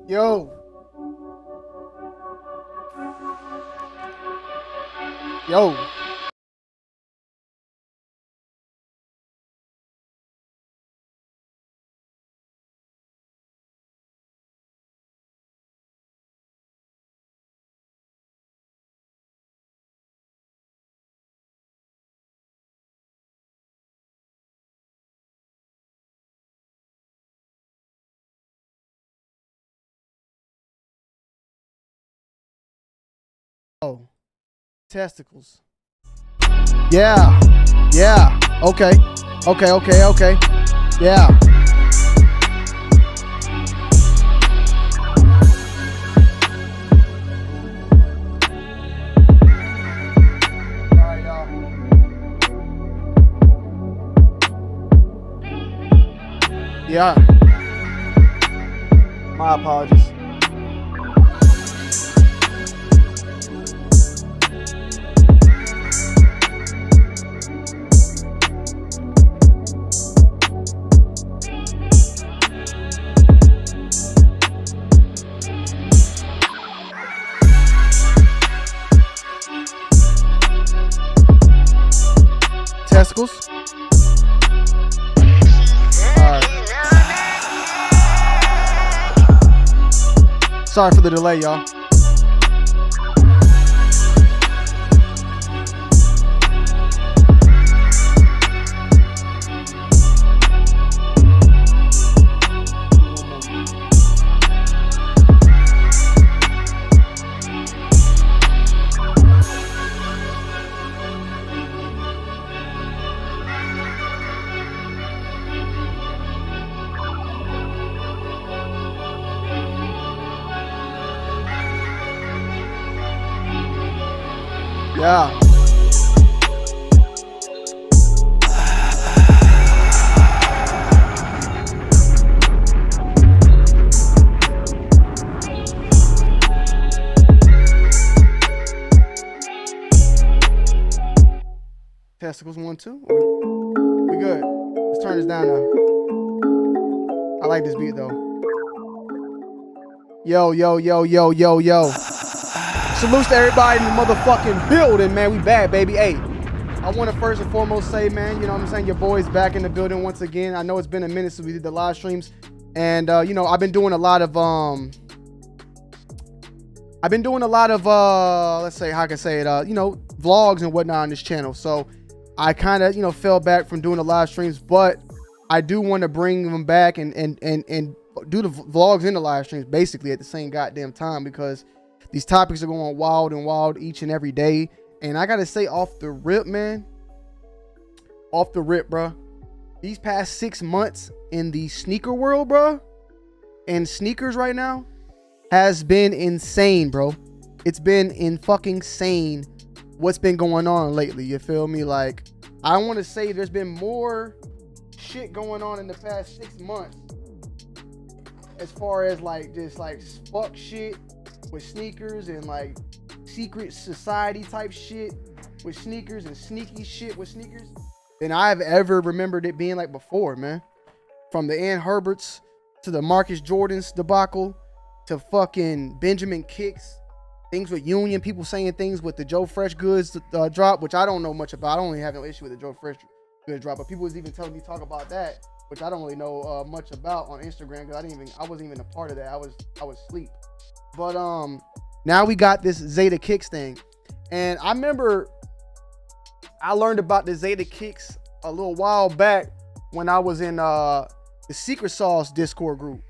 Yo. Yo. Oh, testicles. Yeah, yeah. Okay, okay, okay, okay. Yeah. All right, y'all. Yeah. My apologies. Testicles. Sorry for the delay, y'all. Yeah. Testicles 1, 2. We good. Let's turn this down now. I like this beat though. Yo, yo, yo, yo, yo, yo. Salutes to everybody in the motherfucking building, man. We bad, baby. Hey, I want to first and foremost say, man, you know what I'm saying? Your boy's back in the building once again. I know it's been a minute since we did the live streams. And, you know, I've been doing a lot of, let's say, how can I say it, you know, vlogs and whatnot on this channel. So I kind of, you know, fell back from doing the live streams, but I do want to bring them back and do the vlogs and the live streams basically at the same goddamn time, because these topics are going wild and wild each and every day. And I got to say off the rip, man, off the rip, bro, these past 6 months in the sneaker world, bro, and sneakers right now has been insane, bro. It's been in fucking insane what's been going on lately. You feel me? Like, I want to say there's been more shit going on in the past 6 months as far as like just like fuck shit with sneakers and like secret society type shit with sneakers and sneaky shit with sneakers than I've ever remembered it being like before, man. From the Ann Herberts to the Marcus Jordan's debacle to fucking Benjamin Kicks, things with Union, people saying things with the Joe Fresh Goods drop, which I don't know much about. I don't really have no issue with the Joe Fresh Goods drop, but people was even telling me talk about that, which I don't really know much about on Instagram, because I wasn't even a part of that. I was asleep. But now we got this Zadeh Kicks thing. And I remember I learned about the Zadeh Kicks a little while back when I was in the Secret Sauce Discord group.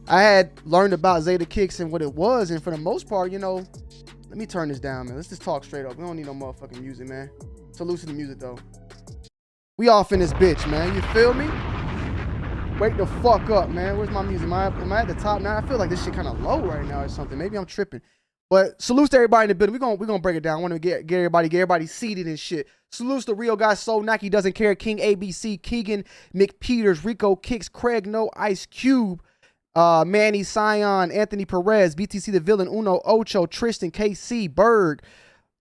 I had learned about Zadeh Kicks and what it was, and for the most part, you know, let me turn this down, man. Let's just talk straight up. We don't need no motherfucking music, man. Salute to the music though. We off in this bitch, man. You feel me? Wake the fuck up, man. Where's my music? Am I at the top now? I feel like this shit kind of low right now or something. Maybe I'm tripping. But salutes to everybody in the building. We're gonna break it down. I want to get everybody seated and shit. Salutes to Real Guy Soul, Nike Doesn't Care, King ABC, Keegan McPeters, Rico Kicks, Craig No, Ice Cube, Manny Sion, Anthony Perez, BTC the Villain, Uno Ocho, Tristan, KC, Berg,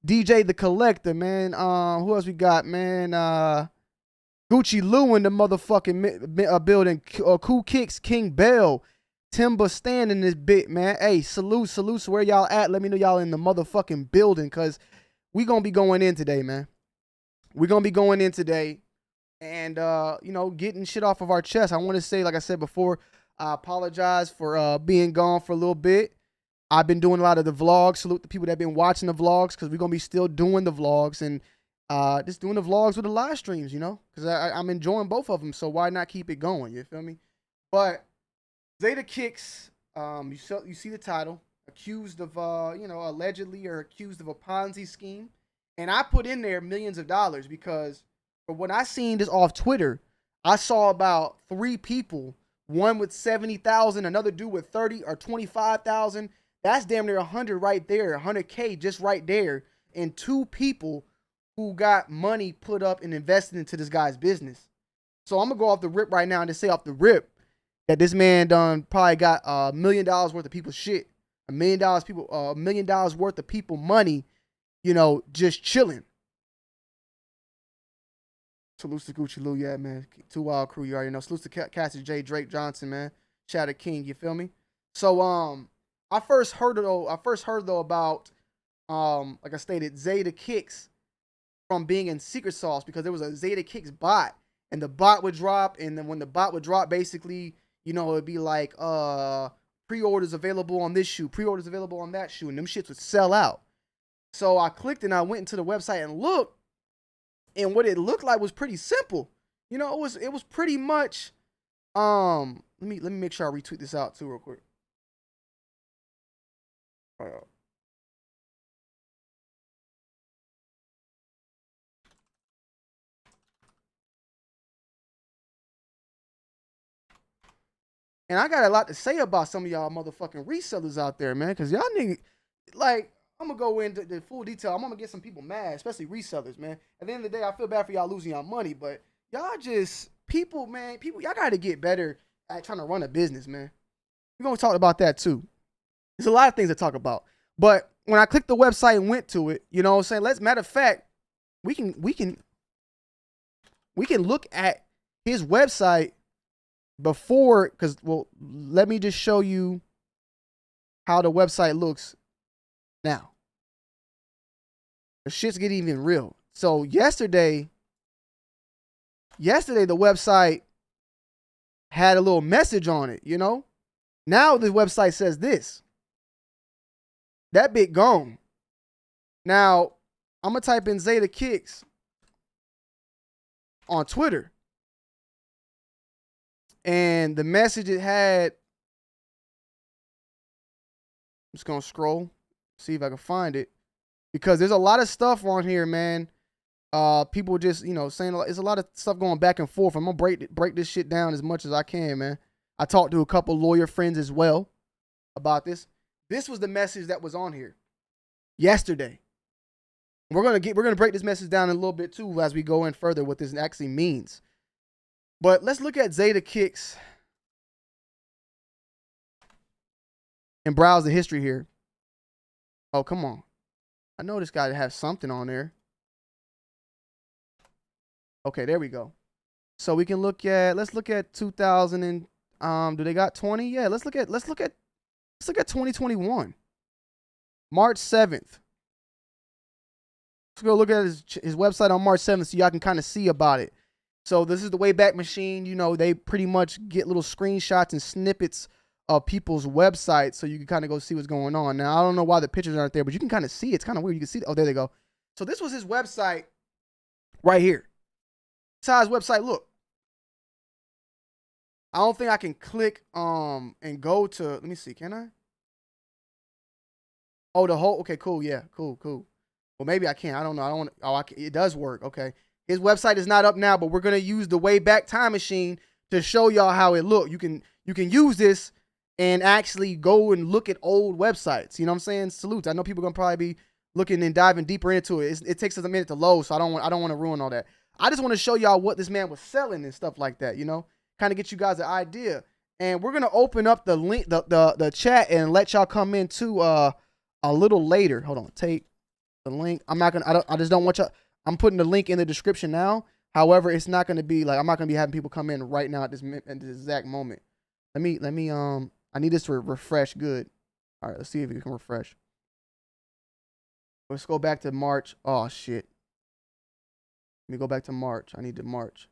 DJ the Collector, man. Who else we got, man? Gucci Lou in the motherfucking building. Cool Kicks, King Bell, Timba Stan in this bit, man. Hey, salute where y'all at. Let me know y'all in the motherfucking building, because we gonna be going in today, man. We're gonna be going in today and you know, getting shit off of our chest. I want to say, like I said before, I apologize for being gone for a little bit. I've been doing a lot of the vlogs. Salute the people that have been watching the vlogs, because we're gonna be still doing the vlogs and just doing the vlogs with the live streams, you know, because I'm enjoying both of them. So why not keep it going? You feel me? But Zadeh Kicks, you see the title, accused of, you know, allegedly or accused of a Ponzi scheme. And I put in there millions of dollars because when I seen this off Twitter, I saw about 3 people, one with 70,000, another dude with 30 or 25,000. That's damn near 100 right there, 100K just right there. And 2 people who got money put up and invested into this guy's business. So I'm gonna go off the rip right now and just say off the rip, that this man done probably got $1 million worth of people's shit, $1 million worth of people money, you know, just chilling. Salute to Gucci Lou, yeah, man. 2 Wild Crew, you already know. Salute to Cassie J, Drake Johnson, man. Shadow King, you feel me? So I first heard though about like I stated, Zadeh Kicks from being in Secret Sauce, because there was a Zadeh Kicks bot, and the bot would drop, and then when the bot would drop, basically, you know, it'd be like pre-orders available on this shoe, pre-orders available on that shoe, and them shits would sell out. So I clicked and I went into the website and looked, and what it looked like was pretty simple. You know, it was pretty much let me make sure I retweet this out too real quick. And I got a lot to say about some of y'all motherfucking resellers out there, man, because y'all niggas, like, I'm going to go into the full detail. I'm going to get some people mad, especially resellers, man. At the end of the day, I feel bad for y'all losing y'all money, but y'all just, people, y'all got to get better at trying to run a business, man. We're going to talk about that, too. There's a lot of things to talk about. But when I clicked the website and went to it, you know what I'm saying? Matter of fact, we can look at his website before, because, well, let me just show you how the website looks now. The shit's getting even real. So yesterday the website had a little message on it, you know? Now the website says this. That bit gone. Now, I'm going to type in Zadeh Kicks on Twitter. And the message it had, I'm just going to scroll, see if I can find it. Because there's a lot of stuff on here, man. People just, you know, saying there's a lot of stuff going back and forth. I'm going to break this shit down as much as I can, man. I talked to a couple lawyer friends as well about this. This was the message that was on here yesterday. We're gonna break this message down in a little bit too as we go in further what this actually means. But let's look at Zadeh Kicks and browse the history here. Oh, come on. I know this guy has something on there. Okay, there we go. So we can look at, let's look at 2000 and do they got 20? Yeah, let's look at 2021. March 7th. Let's go look at his website on March 7th so y'all can kind of see about it. So this is the Wayback machine. You know, they pretty much get little screenshots and snippets of people's websites so you can kind of go see what's going on. Now, I don't know why the pictures aren't there, but you can kind of see. It's kind of weird. You can see. Oh, there they go. So this was his website right here. That's how his website look. I don't think I can click and go to, let me see, can I? Oh, the whole, okay, cool, yeah, cool. Well, maybe I can't. I don't know. I don't want. Oh, it does work. Okay, his website is not up now, but we're gonna use the Wayback time machine to show y'all how it look. You can use this and actually go and look at old websites. You know what I'm saying? Salutes. I know people are gonna probably be looking and diving deeper into it. It takes us a minute to load, so I don't want to ruin all that. I just want to show y'all what this man was selling and stuff like that. You know, kind of get you guys an idea. And we're gonna open up the link, the chat, and let y'all come into a little later. Hold on, take the link. I just don't want y'all. I'm putting the link in the description now. However, it's not gonna be like, I'm not gonna be having people come in right now at this exact moment. Let me I need this to refresh good. All right, let's see if it can refresh. Let's go back to March. Oh shit. Let me go back to March. I need to March.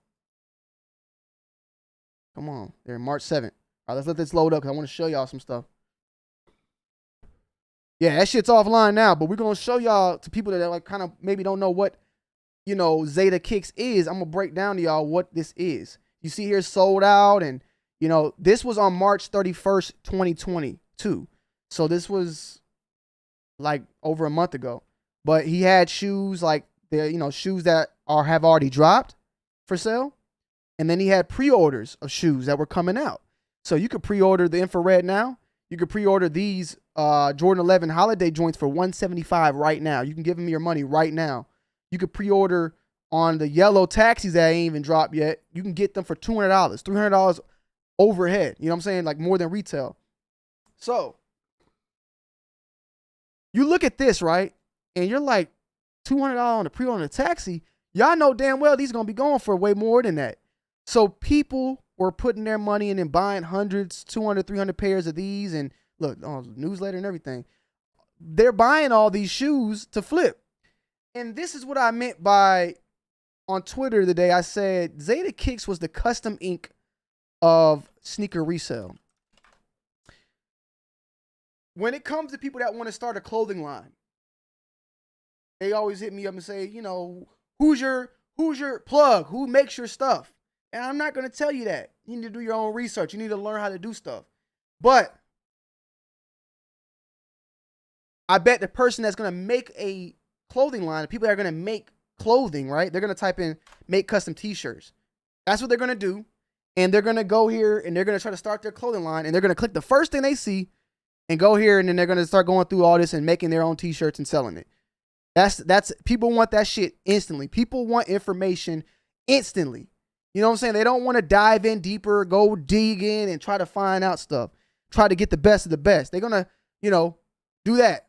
Come on. There, March 7th. All right, let's let this load up because I want to show y'all some stuff. Yeah, that shit's offline now, but we're going to show y'all, to people that like kind of maybe don't know what, you know, Zadeh Kicks is. I'm going to break down to y'all what this is. You see here, sold out, and, you know, this was on March 31st, 2022. So this was like over a month ago. But he had shoes like, you know, shoes that have already dropped for sale. And then he had pre-orders of shoes that were coming out. So you could pre-order the infrared now. You could pre-order these Jordan 11 holiday joints for $175 right now. You can give them your money right now. You could pre-order on the yellow taxis that ain't even dropped yet. You can get them for $200, $300 overhead. You know what I'm saying? Like more than retail. So you look at this, right? And you're like, $200 on the pre-order on a taxi. Y'all know damn well these are going to be going for way more than that. So people were putting their money in and buying hundreds, 200, 300 pairs of these. And look, newsletter and everything. They're buying all these shoes to flip. And this is what I meant by, on Twitter today, I said, Zadeh Kicks was the custom ink of sneaker resale. When it comes to people that want to start a clothing line, they always hit me up and say, you know, who's your plug? Who makes your stuff? And I'm not going to tell you that. You need to do your own research. You need to learn how to do stuff. But I bet the person that's going to make a clothing line, the people that are going to make clothing, right? They're going to type in make custom t-shirts. That's what they're going to do. And they're going to go here and they're going to try to start their clothing line. And they're going to click the first thing they see and go here. And then they're going to start going through all this and making their own t-shirts and selling it. That's people want that shit instantly. People want information instantly. You know what I'm saying? They don't want to dive in deeper, go dig in and try to find out stuff. Try to get the best of the best. They're going to, you know, do that.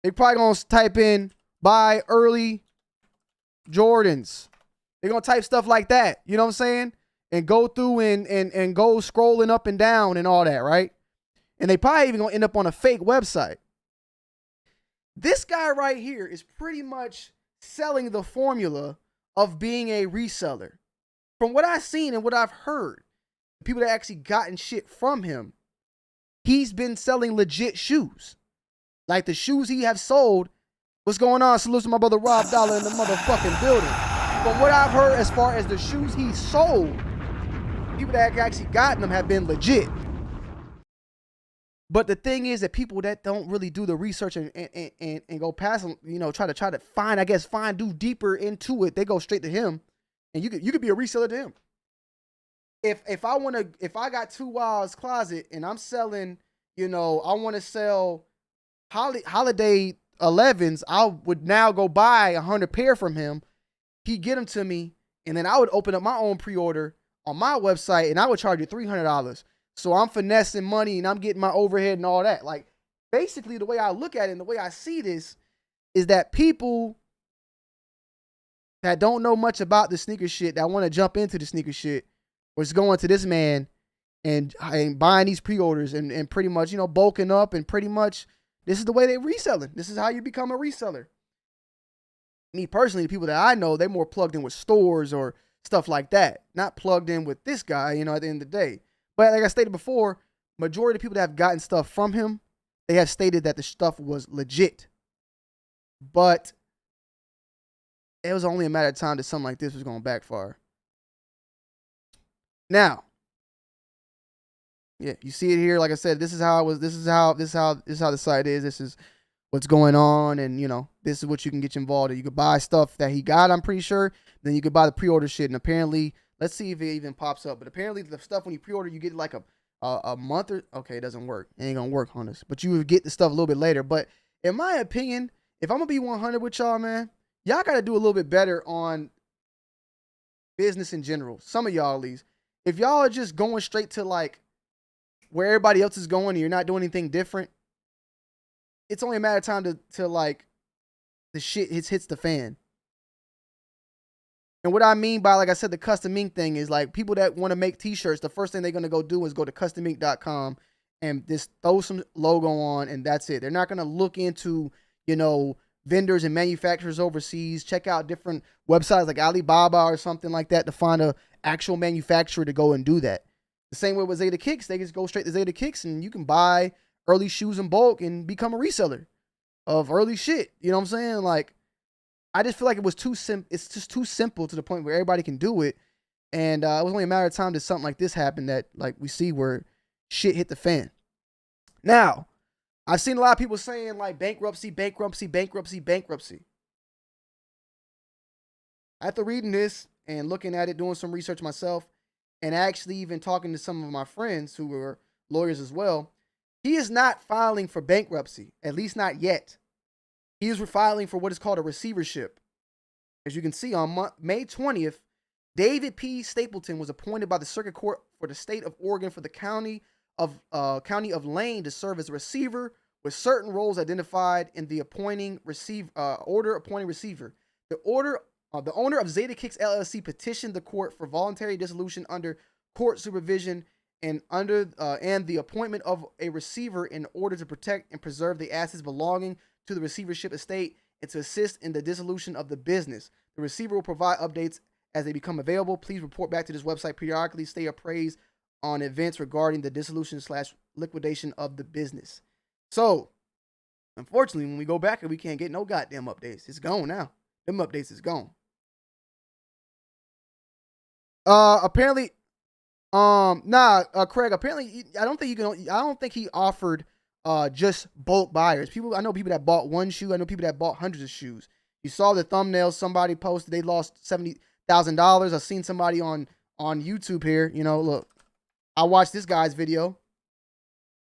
They're probably going to type in buy early Jordans. They're going to type stuff like that. You know what I'm saying? And go through and go scrolling up and down and all that, right? And they probably even going to end up on a fake website. This guy right here is pretty much selling the formula of being a reseller. From what I've seen and what I've heard, people that actually gotten shit from him, he's been selling legit shoes. Like the shoes he have sold. What's going on? Salute to my brother Rob Dollar in the motherfucking building. From what I've heard as far as the shoes he sold, people that actually gotten them have been legit. But the thing is that people that don't really do the research and go past them, you know, try to find, do deeper into it, they go straight to him. And you could be a reseller to him. If I got 2 Wild's Closet and I'm selling, you know, I want to sell holiday 11s, I would now go buy 100 pair from him. He'd get them to me, and then I would open up my own pre-order on my website, and I would charge you $300. So I'm finessing money, and I'm getting my overhead and all that. Like, basically, the way I look at it and the way I see this is that people that don't know much about the sneaker shit, that want to jump into the sneaker shit, was going to this man and buying these pre-orders and pretty much, you know, bulking up, and pretty much this is the way they reselling. This is how you become a reseller. Me personally, the people that I know, they're more plugged in with stores or stuff like that. Not plugged in with this guy, you know, at the end of the day. But like I stated before, majority of people that have gotten stuff from him, they have stated that the stuff was legit. But it was only a matter of time that something like this was going to backfire. Now, yeah, you see it here. Like I said, this is how the site is. This is what's going on, and you know, this is what you can get you involved in. You could buy stuff that he got, I'm pretty sure. Then you could buy the pre-order shit, and apparently, let's see if it even pops up. But apparently, the stuff when you pre-order, you get like a month or okay, it doesn't work. It ain't gonna work on this. But you would get the stuff a little bit later. But in my opinion, if I'm gonna be 100 with y'all, man, y'all gotta do a little bit better on business in general. Some of y'all at least. If y'all are just going straight to like where everybody else is going and you're not doing anything different, it's only a matter of time to like the shit hits the fan. And what I mean by, like I said, the custom ink thing is like people that want to make t-shirts, the first thing they're going to go do is go to customink.com and just throw some logo on, and that's it. They're not going to look into, you know, vendors and manufacturers overseas, check out different websites like Alibaba or something like that to find a actual manufacturer to go and do that. The same way with Zadeh Kicks, they just go straight to Zadeh Kicks and you can buy early shoes in bulk and become a reseller of early shit. You know what I'm saying? Like, I just feel like it was it's just too simple to the point where everybody can do it. And it was only a matter of time that something like this happened that like we see where shit hit the fan. Now, I've seen a lot of people saying like bankruptcy. After reading this and looking at it, doing some research myself, and actually even talking to some of my friends who were lawyers as well, he is not filing for bankruptcy, at least not yet. He is filing for what is called a receivership. As you can see, on May 20th, David P. Stapleton was appointed by the Circuit Court for the state of Oregon for the County of Lane to serve as a receiver with certain roles identified in the order appointing receiver. The owner of Zadeh Kicks LLC petitioned the court for voluntary dissolution under court supervision and the appointment of a receiver in order to protect and preserve the assets belonging to the receivership estate and to assist in the dissolution of the business. The receiver will provide updates as they become available. Please report back to this website periodically. Stay appraised on events regarding the dissolution/liquidation of the business. So, unfortunately, when we go back, we can't get no goddamn updates. It's gone now. Them updates is gone. Apparently, Craig. Apparently, I don't think he offered just bulk buyers. I know people that bought one shoe. I know people that bought hundreds of shoes. You saw the thumbnail. Somebody posted they lost $70,000. I've seen somebody on YouTube here. You know, look, I watched this guy's video.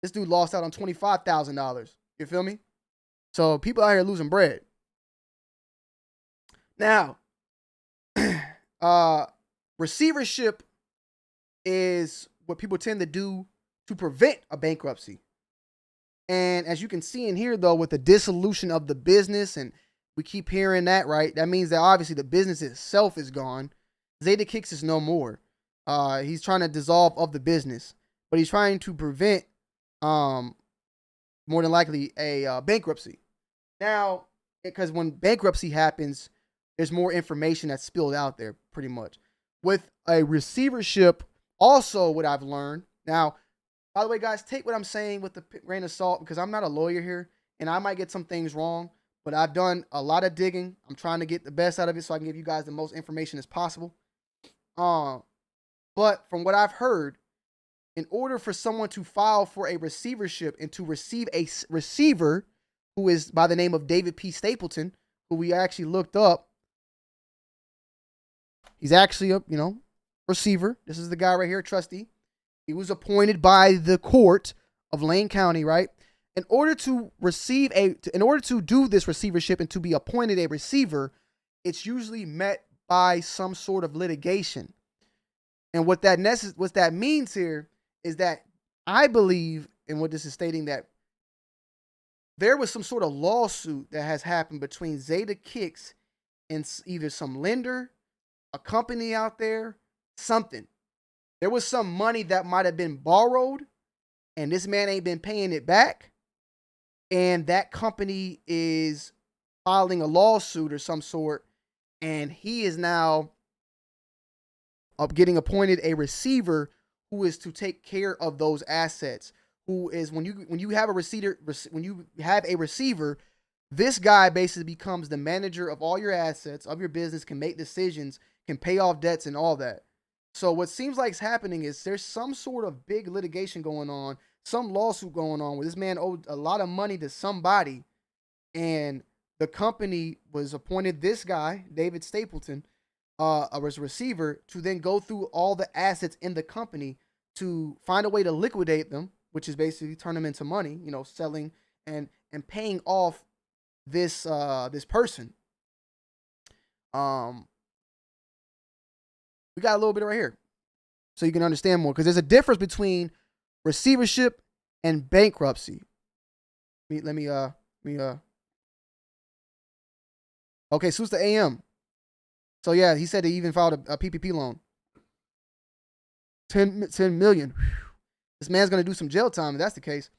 This dude lost out on $25,000. You feel me? So people out here losing bread. Now, receivership is what people tend to do to prevent a bankruptcy. And as you can see in here, though, with the dissolution of the business, and we keep hearing that, right? That means that obviously the business itself is gone. Zadeh Kicks is no more. He's trying to dissolve of the business, but he's trying to prevent, more than likely, a bankruptcy. Now, because when bankruptcy happens, there's more information that's spilled out there, pretty much. With a receivership, also what I've learned. Now, by the way, guys, take what I'm saying with a grain of salt, because I'm not a lawyer here, and I might get some things wrong, but I've done a lot of digging. I'm trying to get the best out of it so I can give you guys the most information as possible. But from what I've heard, in order for someone to file for a receivership and to receive a receiver, who is by the name of David P. Stapleton, who we actually looked up, he's actually a, receiver. This is the guy right here, trustee. He was appointed by the court of Lane County, right? In order to do this receivership and to be appointed a receiver, it's usually met by some sort of litigation. And what that means here is that I believe, and what this is stating, that there was some sort of lawsuit that has happened between Zadeh Kicks and either some lender, a company out there, something. There was some money that might have been borrowed, and this man ain't been paying it back. And that company is filing a lawsuit or some sort, and he is now getting appointed a receiver who is to take care of those assets. Who is when you have a receiver, this guy basically becomes the manager of all your assets, of your business, can make decisions, can pay off debts and all that. So what seems like is happening is there's some sort of big litigation going on, some lawsuit going on where this man owed a lot of money to somebody, and the company was appointed this guy, David Stapleton, as a receiver, to then go through all the assets in the company to find a way to liquidate them, which is basically turn them into money, selling and paying off this person. We got a little bit right here so you can understand more, because there's a difference between receivership and bankruptcy. Let me okay, so it's the AM. So yeah, he said he even filed a PPP loan. 10 million. This man's going to do some jail time if that's the case.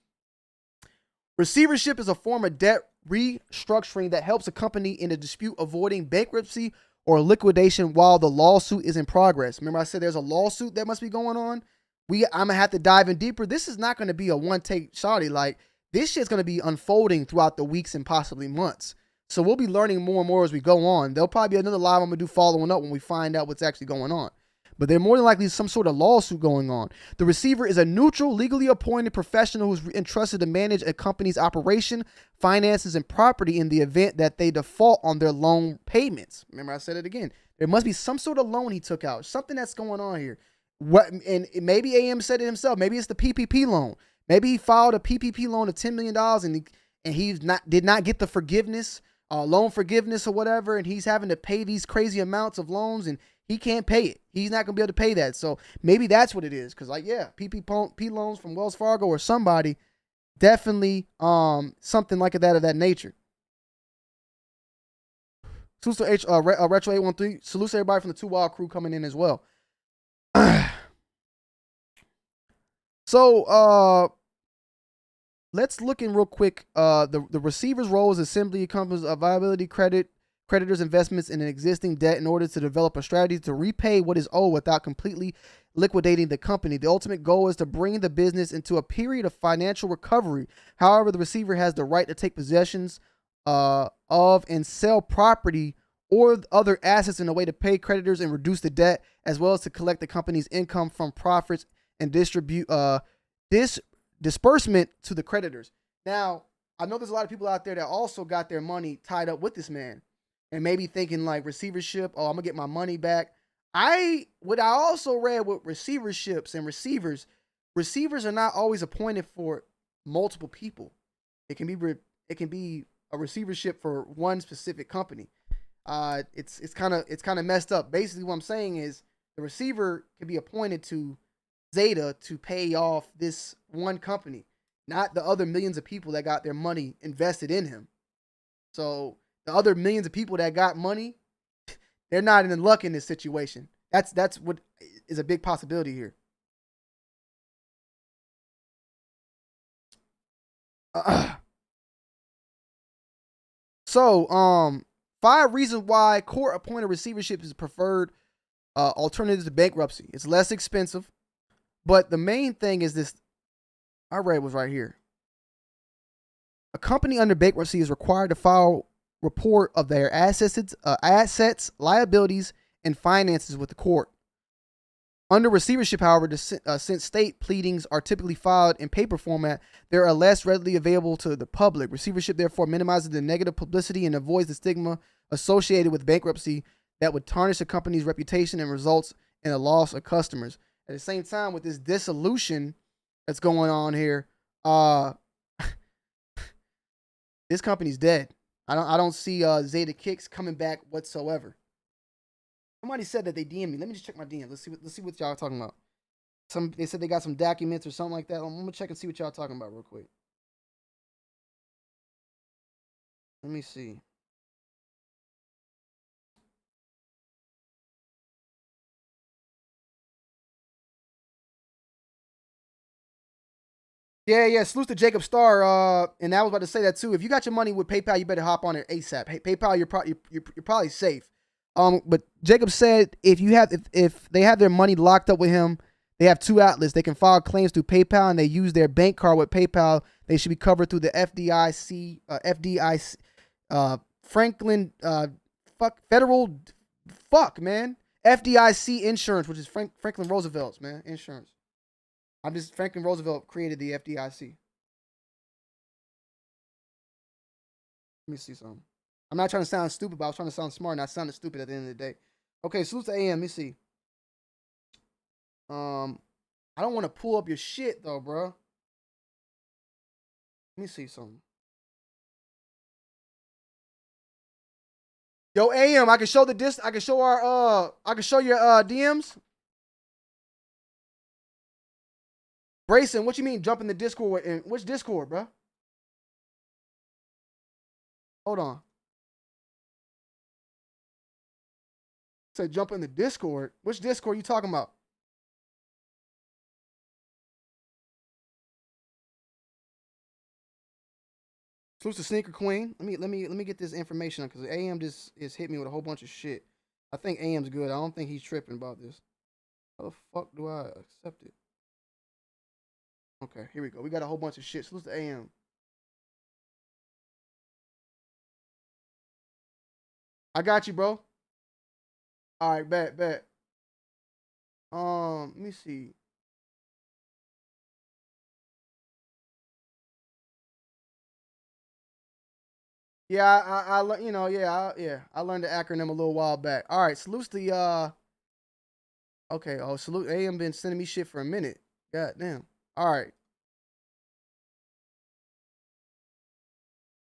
Receivership is a form of debt restructuring that helps a company in a dispute avoiding bankruptcy or liquidation while the lawsuit is in progress. Remember I said there's a lawsuit that must be going on? I'm going to have to dive in deeper. This is not going to be a one-take shawty. Like, this shit's going to be unfolding throughout the weeks and possibly months. So we'll be learning more and more as we go on. There'll probably be another live I'm going to do following up when we find out what's actually going on. But there more than likely is some sort of lawsuit going on. The receiver is a neutral, legally appointed professional who's entrusted to manage a company's operation, finances, and property in the event that they default on their loan payments. Remember, I said it again. There must be some sort of loan he took out, something that's going on here. And maybe AM said it himself. Maybe it's the PPP loan. Maybe he filed a PPP loan of $10 million and he did not get the forgiveness, loan forgiveness or whatever, and he's having to pay these crazy amounts of loans, and He can't pay it. He's not gonna be able to pay that. So maybe that's what it is. Cause like, yeah, PPP loans from Wells Fargo or somebody, definitely something like that of that nature. Salute to Retro 813. Salute to everybody from the Two Wild crew coming in as well. So let's look in real quick. The receiver's role is simply encompasses of viability, creditors' investments in an existing debt in order to develop a strategy to repay what is owed without completely liquidating the company. The ultimate goal is to bring the business into a period of financial recovery. However, the receiver has the right to take possessions of and sell property or other assets in a way to pay creditors and reduce the debt, as well as to collect the company's income from profits and distribute disbursement to the creditors. Now, I know there's a lot of people out there that also got their money tied up with this man and maybe thinking like receivership, oh, I'm gonna get my money back. What I also read with receiverships and receivers are not always appointed for multiple people. It can be a receivership for one specific company. It's kind of messed up. Basically, what I'm saying is the receiver can be appointed to Zadeh to pay off this one company, not the other millions of people that got their money invested in him. So the other millions of people that got money, they're not in luck in this situation. That's what is a big possibility here. So 5 reasons why court-appointed receivership is preferred alternative to bankruptcy. It's less expensive, but the main thing is this. I read it was right here. A company under bankruptcy is required to file report of their assets, liabilities, and finances with the court. Under receivership, however, since state pleadings are typically filed in paper format, they are less readily available to the public. Receivership, therefore, minimizes the negative publicity and avoids the stigma associated with bankruptcy that would tarnish a company's reputation and results in a loss of customers. At the same time, with this dissolution that's going on here, this company's dead. I don't see Zadeh Kicks coming back whatsoever. Somebody said that they DM me. Let me just check my DM. Let's see what y'all are talking about. They said they got some documents or something like that. I'm gonna check and see what y'all are talking about real quick. Let me see. Yeah. Salute to Jacob Starr. And I was about to say that too. If you got your money with PayPal, you better hop on it ASAP. Hey, PayPal, you're probably safe. But Jacob said if they have their money locked up with him, they have 2 outlets. They can file claims through PayPal, and they use their bank card with PayPal. They should be covered through the FDIC, FDIC insurance, which is Franklin Roosevelt's, man, insurance. Franklin Roosevelt created the FDIC. Let me see something. I'm not trying to sound stupid, but I was trying to sound smart, and I sounded stupid at the end of the day. Okay, salute to AM. Let me see. I don't want to pull up your shit though, bro. Let me see something. Yo, AM, I can show I can show your DMs. Brayson, what you mean jump in the Discord? In which Discord, bro? Hold on. Say jump in the Discord. Which Discord you talking about? Salute to Sneaker Queen. Let me get this information because AM just is hit me with a whole bunch of shit. I think AM's good. I don't think he's tripping about this. How the fuck do I accept it? Okay, here we go. We got a whole bunch of shit. Salute to AM. I got you, bro. All right, bet. Let me see. Yeah, I learned, I learned the acronym a little while back. All right, salute the okay, salute AM been sending me shit for a minute. God damn. All right.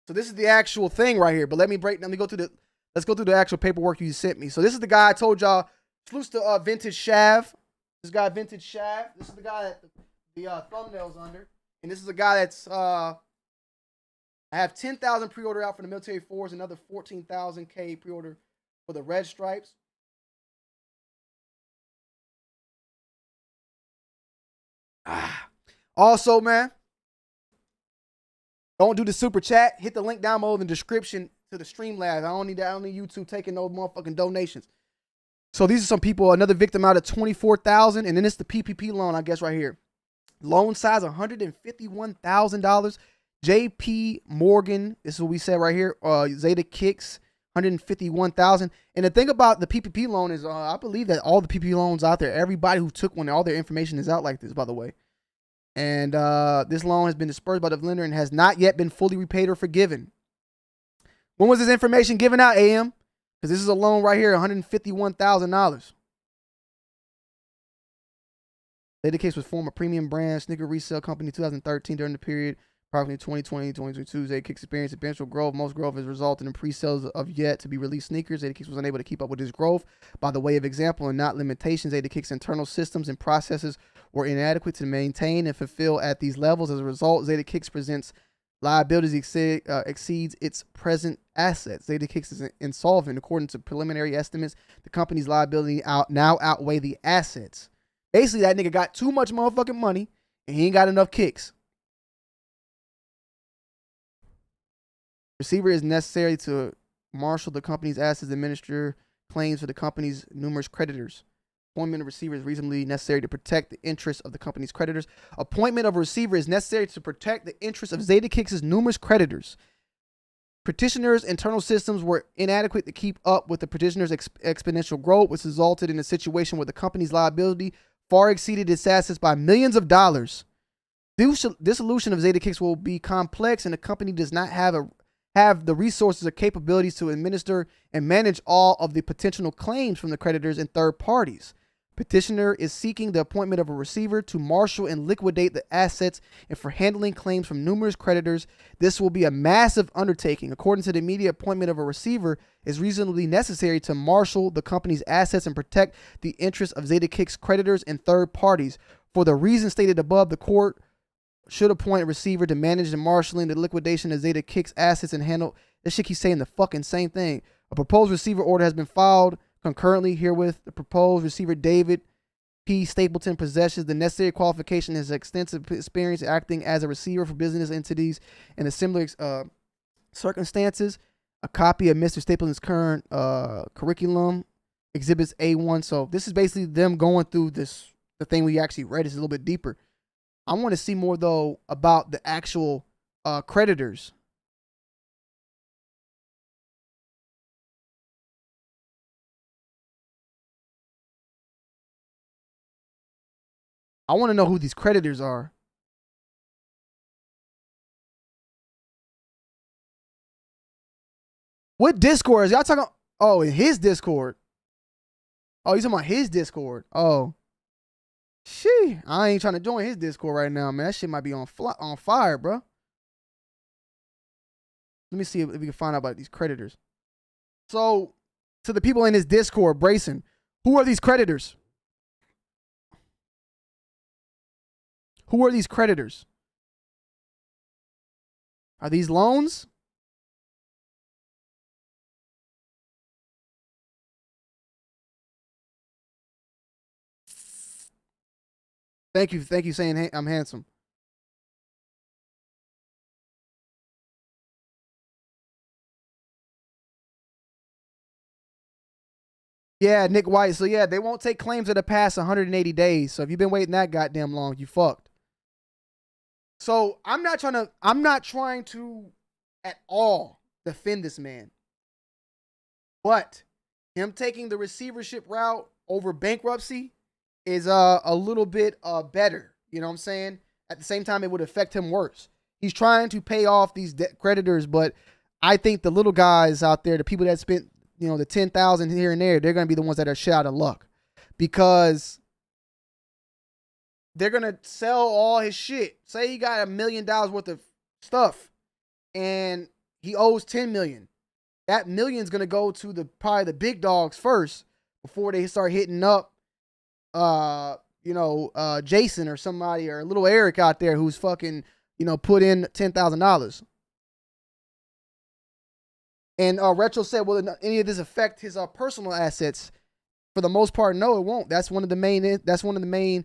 So this is the actual thing right here, but let's go through the actual paperwork you sent me. So this is the guy I told y'all Salute to Vintage Shav. This guy, Vintage Shav. This is the guy that the thumbnail's under. And this is a guy that's, I have 10,000 pre-order out for the military force, another 14,000K pre-order for the red stripes. Also, man, don't do the super chat. Hit the link down below in the description to the Streamlabs. I don't need that. I don't need YouTube taking those motherfucking donations. So these are some people. Another victim out of 24,000, and then it's the PPP loan, I guess, right here. Loan size $151,000. JP Morgan. This is what we said right here. Zadeh Kicks. 151,000. And the thing about the PPP loan is, I believe that all the PPP loans out there, everybody who took one, all their information is out like this, by the way. And this loan has been dispersed by the lender and has not yet been fully repaid or forgiven. When was this information given out, AM? Because this is a loan right here, $151,000. Zadeh Kicks was formed a premium brand sneaker resale company in 2013 during the period. Approximately 2020-2022, Zadeh Kicks experienced exponential growth. Most growth has resulted in pre-sales of yet to be released sneakers. Zadeh Kicks was unable to keep up with this growth. By the way of example and not limitations, Zadeh Kicks' internal systems and processes were inadequate to maintain and fulfill at these levels. As a result, Zadeh Kicks presents liabilities exceeds its present assets. Zadeh Kicks is insolvent. According to preliminary estimates, the company's liability now outweigh the assets. Basically, that nigga got too much motherfucking money and he ain't got enough kicks. Receiver is necessary to marshal the company's assets, administer claims for the company's numerous creditors. Appointment of receiver is reasonably necessary to protect the interests of the company's creditors. Appointment of a receiver is necessary to protect the interests of Zadeh Kicks' numerous creditors. Petitioner's internal systems were inadequate to keep up with the petitioner's exponential growth, which resulted in a situation where the company's liability far exceeded its assets by millions of dollars. Dissolution of Zadeh Kicks will be complex, and the company does not have the resources or capabilities to administer and manage all of the potential claims from the creditors and third parties. Petitioner is seeking the appointment of a receiver to marshal and liquidate the assets and for handling claims from numerous creditors. This will be a massive undertaking. According to the media, appointment of a receiver is reasonably necessary to marshal the company's assets and protect the interests of Zadeh Kicks creditors and third parties. For the reasons stated above, the court should appoint a receiver to manage the marshaling, the liquidation of Zadeh Kicks assets and handle. This shit keeps saying the fucking same thing. A proposed receiver order has been filed concurrently herewith. The proposed receiver, David P. Stapleton, possesses the necessary qualification and has extensive experience acting as a receiver for business entities in a similar circumstances. A copy of Mr. Stapleton's current curriculum exhibits A1. So this is basically them going through this. The thing we actually read is a little bit deeper. I want to see more, though, about the actual creditors. I want to know who these creditors are. What Discord is y'all talking? Oh, in his Discord. Oh, he's talking about his Discord. Oh. I ain't trying to join his Discord right now, man. That shit might be on fire, bro. Let me see if we can find out about these creditors. So, to the people in his Discord, Brayson, who are these creditors? Who are these creditors? Are these loans? Thank you saying I'm handsome. Yeah, Nick White. So yeah, they won't take claims that are past 180 days. So if you've been waiting that goddamn long, you fucked. So I'm not trying to at all defend this man. But him taking the receivership route over bankruptcy is a little bit better. You know what I'm saying? At the same time, it would affect him worse. He's trying to pay off these creditors, but I think the little guys out there, the people that spent, you know, the 10,000 here and there, they're going to be the ones that are shit out of luck because they're going to sell all his shit. Say he got $1 million worth of stuff and he owes 10 million. That million's going to go to probably the big dogs first before they start hitting up, Jason or somebody or little Eric out there who's fucking, put in $10,000. And Retro said, will any of this affect his personal assets? For the most part, no, it won't. That's one of the main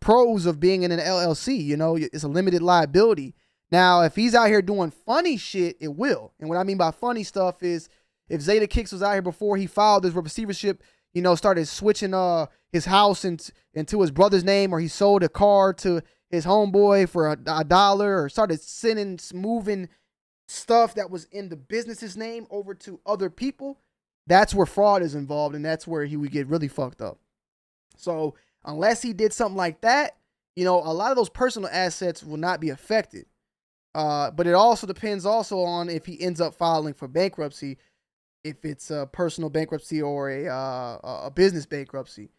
pros of being in an LLC. It's a limited liability. Now, if he's out here doing funny shit, it will. And what I mean by funny stuff is if Zadeh Kicks was out here before he filed his receivership, started switching his house into his brother's name, or he sold a car to his homeboy for $1, or started moving stuff that was in the business's name over to other people, that's where fraud is involved, and that's where he would get really fucked up. So unless he did something like that, a lot of those personal assets will not be affected. But it also depends on if he ends up filing for bankruptcy, if it's a personal bankruptcy or a business bankruptcy.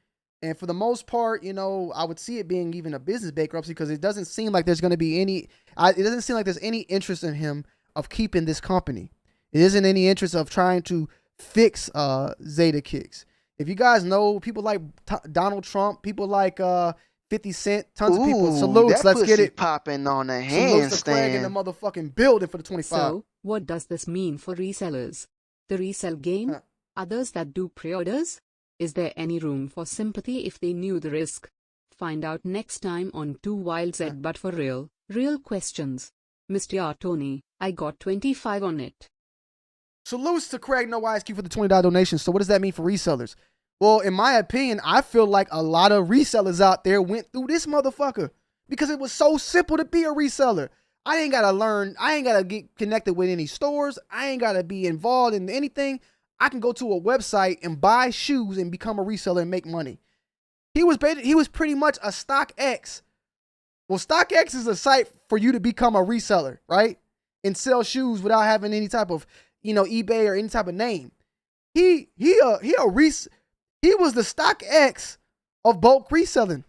And for the most part, I would see it being even a business bankruptcy, because it doesn't seem like there's going to be any interest in him of keeping this company. It isn't any interest of trying to fix Zadeh Kicks. If you guys know people like Donald Trump, people like 50 Cent, tons of people. Salutes, let's get it popping on a handstand. Salutes to Craig in the motherfucking building for the 25. So, what does this mean for resellers? The resell game? Others that do pre-orders? Is there any room for sympathy if they knew the risk? Find out next time on Too Wild Z, but for real questions. Mr. Tony, I got 25 on it. Salutes to Craig No Ice Cube for the $20 donation. So what does that mean for resellers? Well, in my opinion, I feel like a lot of resellers out there went through this motherfucker because it was so simple to be a reseller. I ain't got to learn. I ain't got to get connected with any stores. I ain't got to be involved in anything. I can go to a website and buy shoes and become a reseller and make money. He was pretty much a StockX. Well, StockX is a site for you to become a reseller, right? And sell shoes without having any type of, eBay or any type of name. He was the StockX of bulk reselling.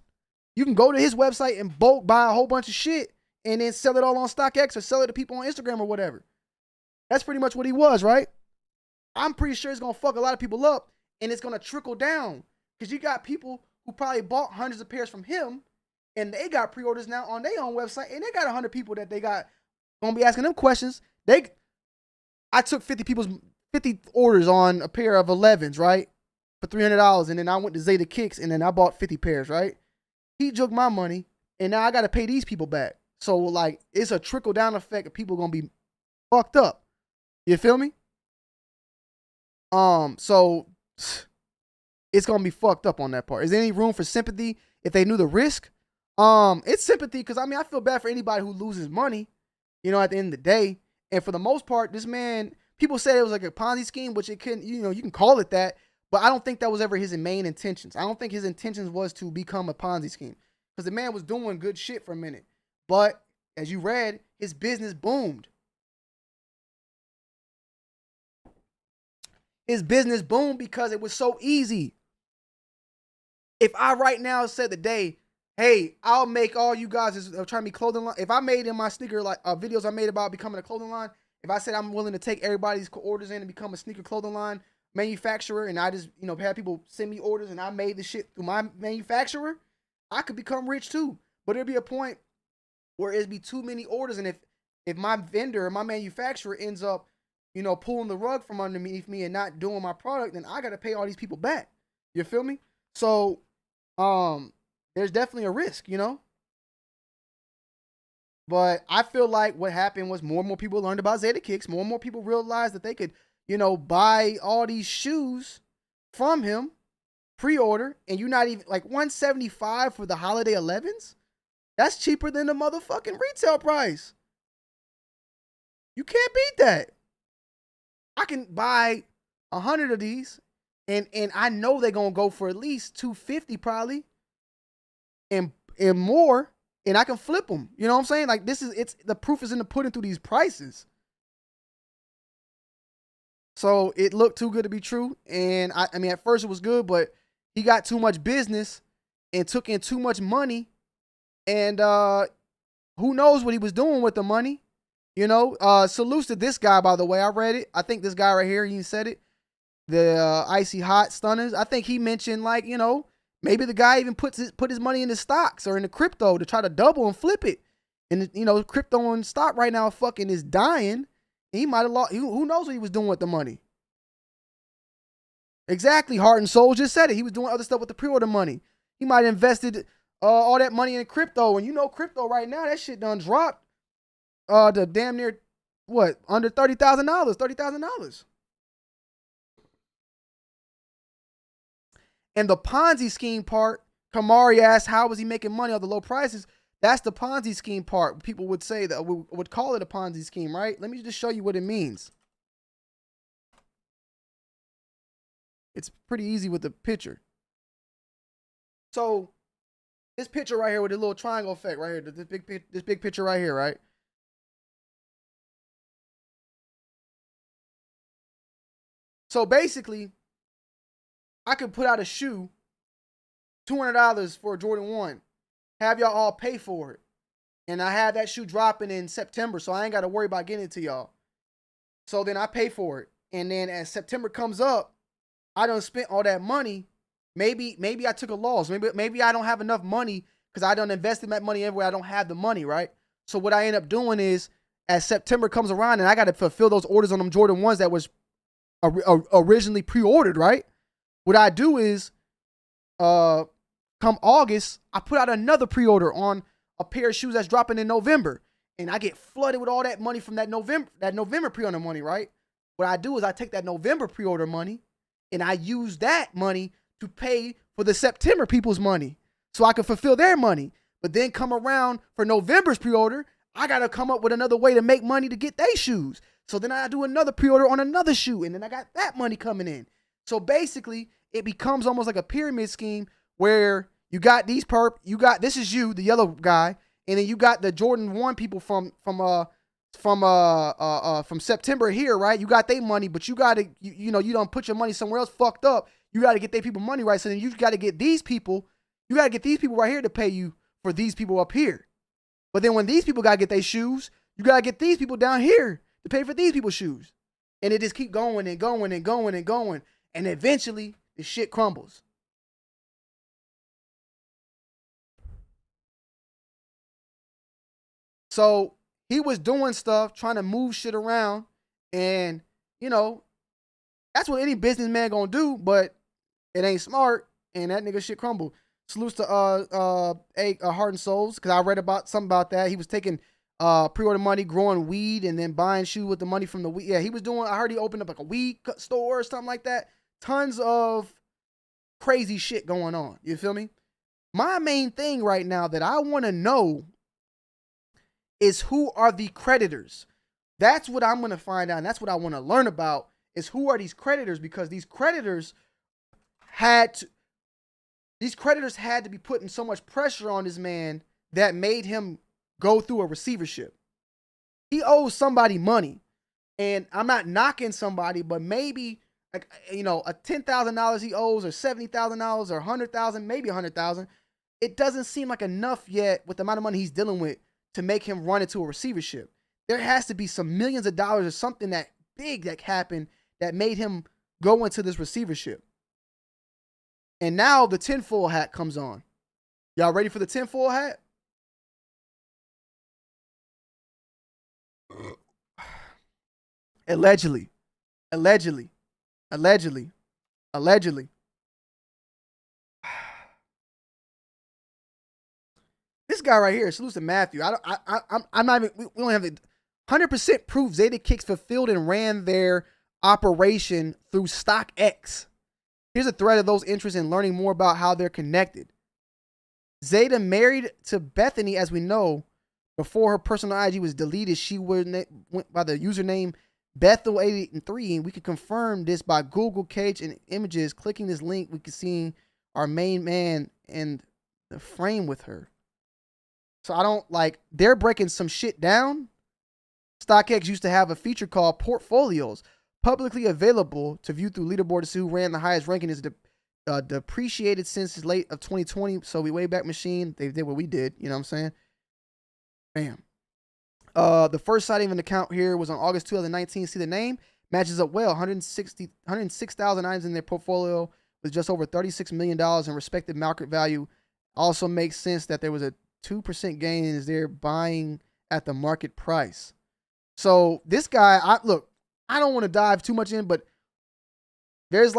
You can go to his website and bulk buy a whole bunch of shit and then sell it all on StockX or sell it to people on Instagram or whatever. That's pretty much what he was, right? I'm pretty sure it's going to fuck a lot of people up, and it's going to trickle down, because you got people who probably bought hundreds of pairs from him, and they got pre-orders now on their own website, and they got 100 people that they got going to be asking them questions. I took 50 orders on a pair of 11s, right? For $300, and then I went to Zadeh Kicks, and then I bought 50 pairs, right? He took my money, and now I got to pay these people back. So, like, it's a trickle-down effect of people going to be fucked up. You feel me? So it's going to be fucked up on that part. Is there any room for sympathy if they knew the risk? It's sympathy because, I feel bad for anybody who loses money, at the end of the day. And for the most part, this man, people say it was like a Ponzi scheme, which it can, you can call it that. But I don't think that was ever his main intentions. I don't think his intentions was to become a Ponzi scheme, because the man was doing good shit for a minute. But as you read, his business boomed. His business boomed because it was so easy. If I right now said today, hey, I'll make all you guys trying to be clothing line. If I made in my sneaker videos I made about becoming a clothing line, if I said I'm willing to take everybody's orders in and become a sneaker clothing line manufacturer, and I just, have people send me orders and I made the shit through my manufacturer, I could become rich too. But there'd be a point where it'd be too many orders, and if my vendor or my manufacturer ends up, pulling the rug from underneath me and not doing my product, then I got to pay all these people back. You feel me? So, there's definitely a risk, But I feel like what happened was more and more people learned about Zadeh Kicks. More and more people realized that they could, buy all these shoes from him, pre-order, and you're not even, like, $175 for the holiday 11s? That's cheaper than the motherfucking retail price. You can't beat that. I can buy 100 of these, and I know they're gonna go for at least $250 probably, and more, and I can flip them. You know what I'm saying? Like, it's the proof is in the pudding through these prices. So it looked too good to be true, and I mean at first it was good, but he got too much business and took in too much money, and who knows what he was doing with the money. Salutes to this guy, by the way. I read it. I think this guy right here, he said it. the icy hot stunners. I think he mentioned like, you know, maybe the guy even put his money in the stocks or in the crypto to try to double and flip it. And you know, crypto and stock right now fucking is dying. He might have lost. Who knows what he was doing with the money? Exactly. Heart and Soul just said it. He was doing other stuff with the pre-order money. He might have invested all that money in crypto. And you know, crypto right now, that shit done dropped to damn near what, under $30,000, $30,000. And the Ponzi scheme part, Kamari asked, how was he making money on the low prices? That's the Ponzi scheme part. People would say that, would call it a Ponzi scheme, right? Let me just show you what it means. It's pretty easy with the picture. So this picture right here with the little triangle effect right here, this big picture right here, right? So basically, I could put out a shoe, $200 for a Jordan 1, have y'all all pay for it. And I have that shoe dropping in September, so I ain't got to worry about getting it to y'all. So then I pay for it. And then as September comes up, I done spent all that money. Maybe I took a loss. Maybe I don't have enough money because I done invested that money everywhere. I don't have the money, right? So what I end up doing is, as September comes around and I got to fulfill those orders on them Jordan 1s that was originally pre-ordered, right? What I do is, come August, I put out another pre-order on a pair of shoes that's dropping in November. And I get flooded with all that money from that November pre-order money, right? What I do is I take that November pre-order money and I use that money to pay for the September people's money so I can fulfill their money. But then come around for November's pre-order, I got to come up with another way to make money to get their shoes. So then I do another pre-order on another shoe, and then I got that money coming in. So basically, it becomes almost like a pyramid scheme where you got these this is you, the yellow guy, and then you got the Jordan 1 people from September here, right? You got their money, but you got to, you don't put your money somewhere else fucked up. You got to get their people money right. So then you got to get these people, right here to pay you for these people up here. But then when these people got to get their shoes, you got to get these people down here to pay for these people's shoes. And it just keep going and going and going and going. And eventually the shit crumbles. So he was doing stuff, trying to move shit around. And, that's what any businessman gonna do, but it ain't smart. And that nigga shit crumbled. Salutes to Heart and Souls, because I read about something about that. He was taking pre-order money, growing weed, and then buying shoes with the money from the weed. Yeah, he was doing, I heard he opened up like a weed store or something like that. Tons of crazy shit going on. You feel me? My main thing right now that I want to know is who are the creditors. That's what I'm going to find out. And that's what I want to learn about, is who are these creditors, because these creditors had to be putting so much pressure on this man that made him go through a receivership. He owes somebody money. And I'm not knocking somebody, but maybe a $10,000 he owes, or $70,000, or $100,000, maybe $100,000. It doesn't seem like enough yet with the amount of money he's dealing with to make him run into a receivership. There has to be some millions of dollars or something that big that happened that made him go into this receivership. And now the tinfoil hat comes on. Y'all ready for the tinfoil hat? Allegedly. This guy right here, salutes to Matthew. I'm not even, we don't have the 100% proof Zadeh Kicks fulfilled and ran their operation through StockX. Here's a thread of those interested in learning more about how they're connected. Zadeh married to Bethany, as we know. Before her personal IG was deleted, she went by the username Bethel83, and we can confirm this by Google Cage and Images. Clicking this link, we can see our main man in the frame with her. So I don't they're breaking some shit down. StockX used to have a feature called Portfolios, publicly available to view through leaderboard to see who ran the highest ranking. Is depreciated since late of 2020. So we Wayback Machine, they did what we did. You know what I'm saying? Bam. The first sighting of an account here was on August 2019. See the name? matches up well. 106,000 items in their portfolio with just over $36 million in respective market value. Also makes sense that there was a 2% gain as they're buying at the market price. So this guy, I don't want to dive too much in, but there's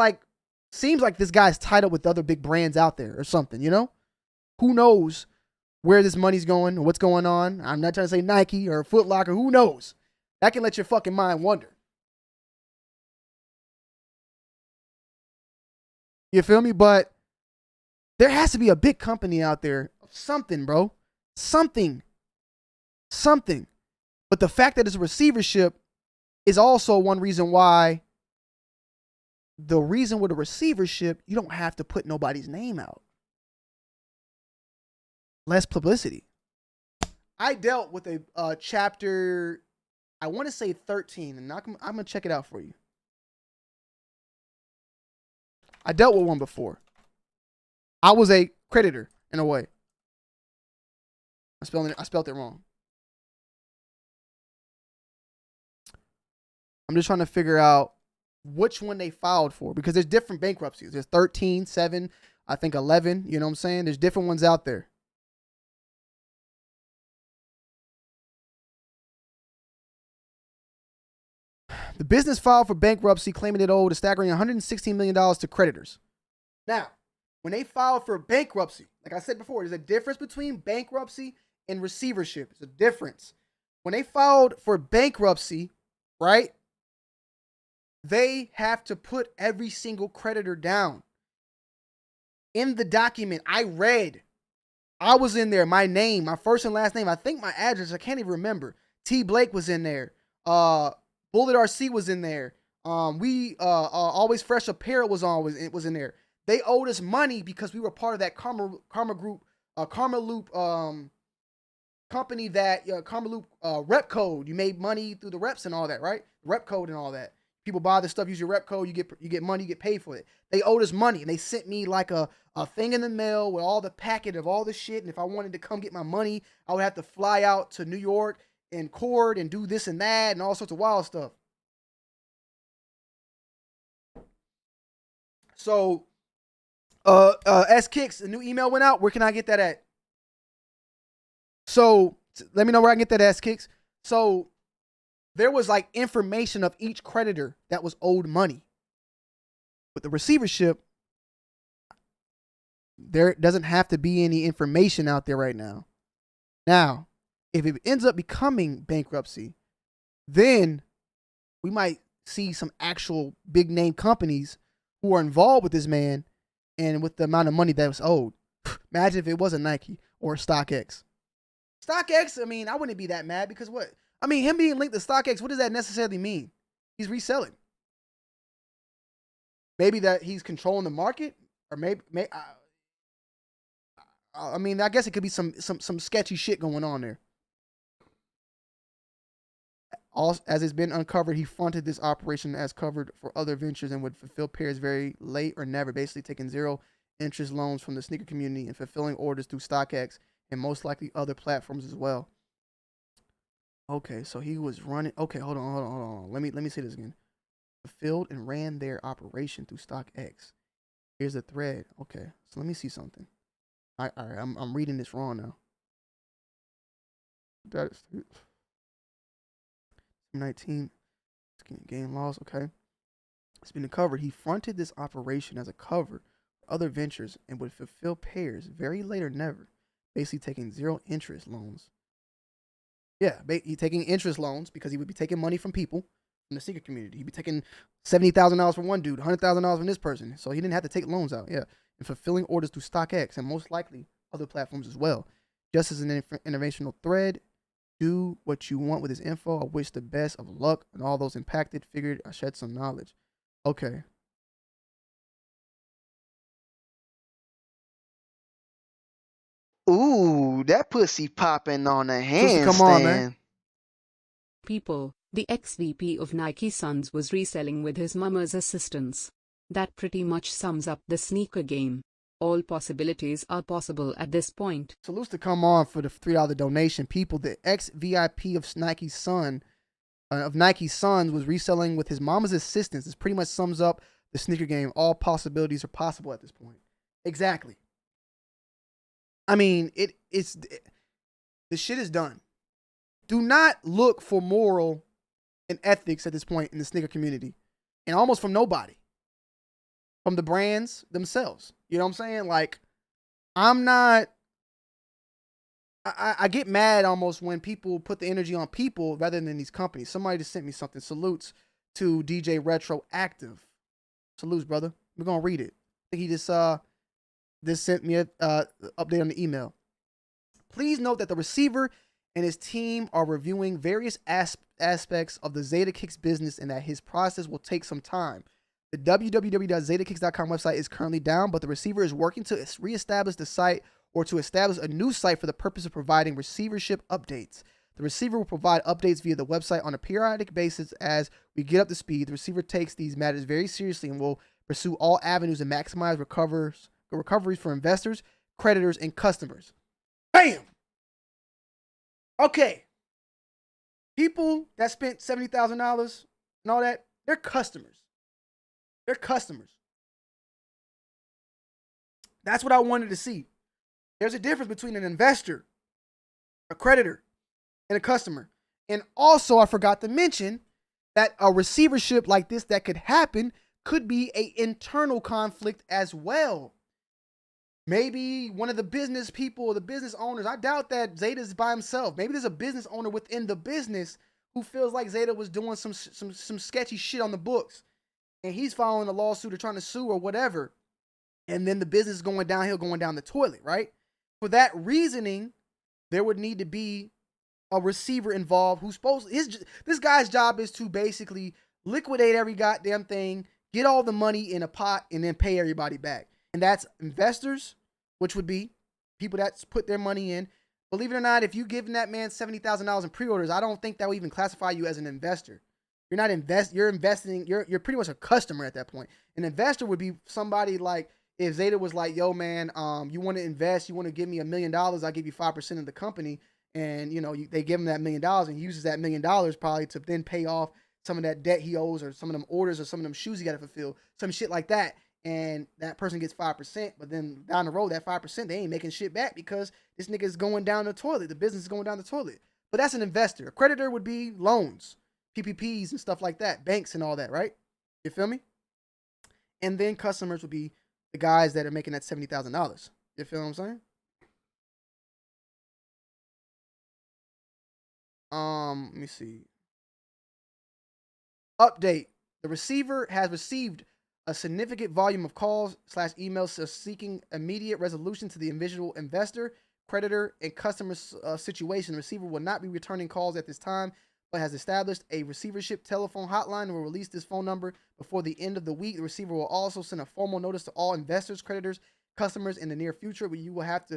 seems like this guy's tied up with other big brands out there or something, you know? Who knows where this money's going or what's going on? I'm not trying to say Nike or Foot Locker. Who knows? That can let your fucking mind wander. You feel me? But there has to be a big company out there. Something, bro. Something. But the fact that it's a receivership is also one reason why. The reason with a receivership, you don't have to put nobody's name out. Less publicity. I dealt with a chapter, I want to say 13, and I'm going to check it out for you. I dealt with one before. I was a creditor in a way. I spelled it wrong. I'm just trying to figure out which one they filed for, because there's different bankruptcies. There's 13, 7, I think 11, you know what I'm saying? There's different ones out there. The business filed for bankruptcy, claiming it owed a staggering $116 million to creditors. Now, when they filed for bankruptcy, like I said before, there's a difference between bankruptcy and receivership. It's a difference. When they filed for bankruptcy, right, they have to put every single creditor down. In the document, I was in there, my name, my first and last name, I think my address, I can't even remember. T. Blake was in there. Bullet RC was in there. Always Fresh Apparel was in there. They owed us money because we were part of that Karmaloop company, that Karmaloop RepCode. You made money through the reps and all that, right? RepCode and all that. People buy the stuff, use your RepCode, you get money, you get paid for it. They owed us money, and they sent me like a thing in the mail with all the packet of all the shit. And if I wanted to come get my money, I would have to fly out to New York and court and do this and that and all sorts of wild stuff. So, S Kicks, a new email went out. Where can I get that at? So let me know where I can get that, S Kicks. So there was like information of each creditor that was owed money. With the receivership, there doesn't have to be any information out there right now. Now, if it ends up becoming bankruptcy, then we might see some actual big name companies who are involved with this man and with the amount of money that was owed. Imagine if it was a Nike or a StockX. StockX, I mean, I wouldn't be that mad because what? I mean, him being linked to StockX, what does that necessarily mean? He's reselling. Maybe that he's controlling the market, or maybe I mean, I guess it could be some sketchy shit going on there. As it's been uncovered, he fronted this operation as covered for other ventures and would fulfill pairs very late or never, basically taking zero interest loans from the sneaker community and fulfilling orders through StockX and most likely other platforms as well. Okay, so he was running. Okay, hold on. Let me say this again. Fulfilled and ran their operation through StockX. Here's the thread. Okay, so let me see something. All right, I'm reading this wrong now. That is 19 gain loss. Okay, it's been covered. He fronted this operation as a cover for other ventures and would fulfill pairs very late or never, basically taking zero interest loans. Yeah, he's taking interest loans because he would be taking money from people in the sneaker community. He'd be taking $70,000 from one dude, $100,000 from this person. So he didn't have to take loans out. Yeah, and fulfilling orders through StockX and most likely other platforms as well. Just as an innovational thread, do what you want with this info. I wish the best of luck and all those impacted. Figured I shed some knowledge. Okay. Ooh, that pussy popping on a handstand. Come on, man. People, the ex-VP of Nike Sons was reselling with his mama's assistance. That pretty much sums up the sneaker game. All possibilities are possible at this point. Salutes to come on for the $3 donation. People, the ex-VIP of Nike's son of Nike's sons was reselling with his mama's assistance. This pretty much sums up the sneaker game. All possibilities are possible at this point. Exactly. I mean, the shit is done. Do not look for moral and ethics at this point in the sneaker community. And almost from nobody. From the brands themselves. You know what I'm saying? Like, I get mad almost when people put the energy on people rather than these companies. Somebody just sent me something. Salutes to DJ Retroactive. Salutes, brother. We're going to read it. I think he just sent me an update on the email. Please note that the receiver and his team are reviewing various aspects of the Zadeh Kicks business and that his process will take some time. The www.zadehkicks.com website is currently down, but the receiver is working to reestablish the site or to establish a new site for the purpose of providing receivership updates. The receiver will provide updates via the website on a periodic basis as we get up to speed. The receiver takes these matters very seriously and will pursue all avenues to maximize recoveries for investors, creditors, and customers. Bam! Okay. People that spent $70,000 and all that, they're customers. They're customers. That's what I wanted to see. There's a difference between an investor, a creditor, and a customer. And also, I forgot to mention that a receivership like this that could happen could be an internal conflict as well. Maybe one of the business people, the business owners, I doubt that Zadeh's by himself. Maybe there's a business owner within the business who feels like Zadeh was doing some sketchy shit on the books. And he's filing a lawsuit or trying to sue or whatever. And then the business is going downhill, going down the toilet, right? For that reasoning, there would need to be a receiver involved who's this guy's job is to basically liquidate every goddamn thing, get all the money in a pot, and then pay everybody back. And that's investors, which would be people that put their money in. Believe it or not, if you giving that man $70,000 in pre-orders, I don't think that will even classify you as an investor. You're not you're investing, you're pretty much a customer at that point. An investor would be somebody like, if Zadeh was like, yo man, you want to invest, you want to give me $1 million, I'll give you 5% of the company. And you know, they give him that $1 million and he uses that $1 million probably to then pay off some of that debt he owes or some of them orders or some of them shoes he got to fulfill, some shit like that. And that person gets 5%, but then down the road, that 5%, they ain't making shit back because this nigga is going down the toilet. The business is going down the toilet. But that's an investor. A creditor would be loans, PPPs and stuff like that, banks and all that, right? You feel me? And then customers would be the guys that are making that $70,000. You feel what I'm saying? Let me see. Update. The receiver has received a significant volume of calls / emails seeking immediate resolution to the individual investor, creditor, and customer situation. The receiver will not be returning calls at this time, but has established a receivership telephone hotline and will release this phone number before the end of the week. The receiver will also send a formal notice to all investors, creditors, customers in the near future, where you will have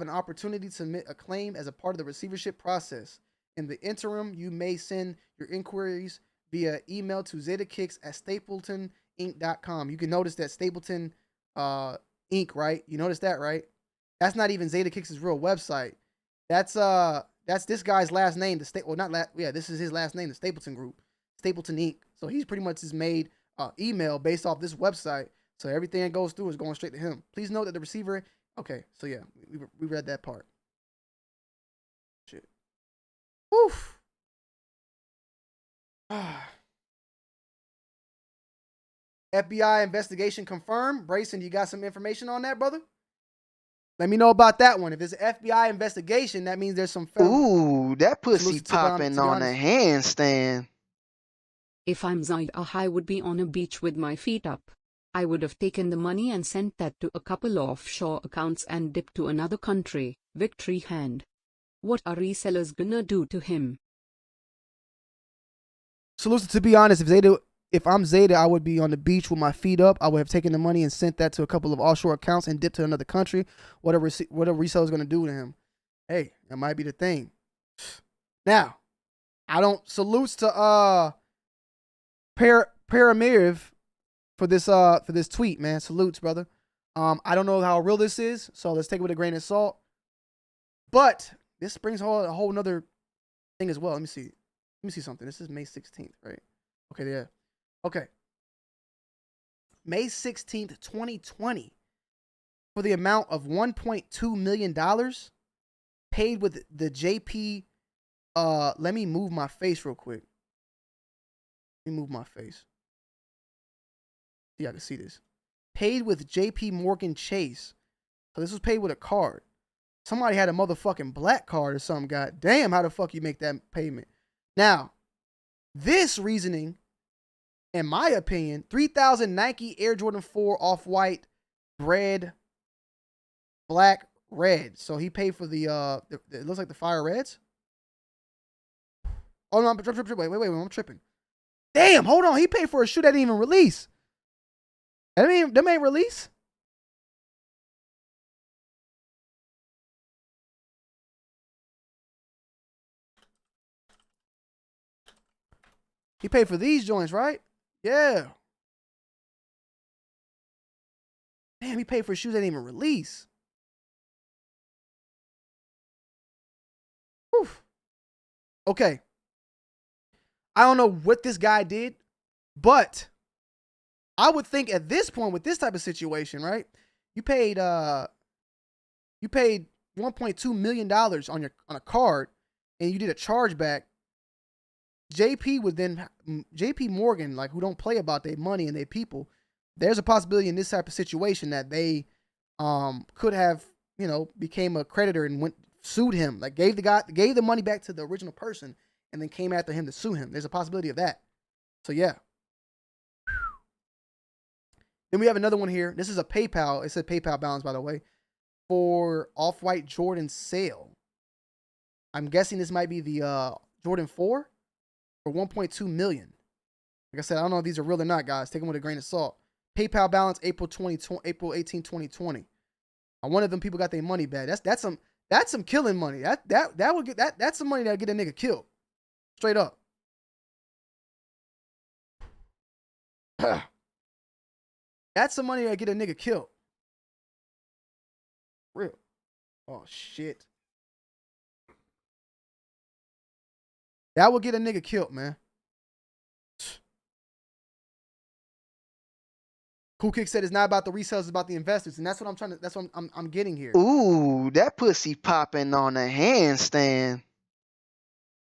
an opportunity to submit a claim as a part of the receivership process. In the interim, you may send your inquiries via email to ZadehKicks@StapletonInc.com. You can notice that Stapleton Inc., right? You notice that, right? That's not even Zadeh Kicks' real website. That's this guy's last name. This is his last name, the Stapleton Group, Stapleton Inc. So he's pretty much just made email based off this website. So everything that goes through is going straight to him. Please note that the receiver. Okay, so yeah, we read that part. Shit. Woof. FBI investigation confirmed. Brayson, you got some information on that, brother? Let me know about that one. If it's an FBI investigation, that means there's some. Ooh, that pussy popping on a handstand. If I'm Zadeh, I would be on a beach with my feet up. I would have taken the money and sent that to a couple offshore accounts and dipped to another country. Victory hand. What are resellers gonna do to him? So, to be honest, if I'm Zadeh, I would be on the beach with my feet up. I would have taken the money and sent that to a couple of offshore accounts and dipped to another country. What a reseller is going to do to him. Hey, that might be the thing. Now, I don't salutes to Paramiriv for this tweet, man. Salutes, brother. I don't know how real this is, so let's take it with a grain of salt. But this brings a whole nother thing as well. Let me see. me see something. This is May 16th, right? Okay, yeah. Okay. May 16th, 2020, for the amount of $1.2 million paid with the JP. Let me move my face real quick. Let me move my face. Yeah, I can see this. Paid with JP Morgan Chase. So this was paid with a card. Somebody had a motherfucking black card or something. God damn, how the fuck you make that payment? Now, this reasoning, in my opinion, 3,000 Nike Air Jordan 4 off-white, red, black, red. So he paid for the it looks like the fire reds. Oh no, I'm tripping. Wait, I'm tripping. Damn, hold on. He paid for a shoe that didn't even release. That ain't release. He paid for these joints, right? Yeah. Damn, he paid for shoes that didn't even release. Whew. Okay. I don't know what this guy did, but I would think at this point with this type of situation, right? You paid $1.2 million on a card, and you did a chargeback. JP Morgan, like, who don't play about their money and their people, there's a possibility in this type of situation that they could have, became a creditor and sued him, like gave the money back to the original person and then came after him to sue him. There's a possibility of that. So yeah. Then we have another one here. This is a PayPal. It said PayPal balance, by the way, for off-white Jordan sale. I'm guessing this might be the Jordan 4 for $1.2 million. Like I said, I don't know if these are real or not, guys. Take them with a grain of salt. PayPal balance April 18, 2020. On one of them, people got their money back. That's some killing money. That's some money that'll get a nigga killed. Straight up. That's some money that'll get a nigga killed. Real. Oh shit. That will get a nigga killed, man. Cool Kick said it's not about the resellers, it's about the investors, and that's what I'm getting here. Ooh, that pussy popping on a handstand.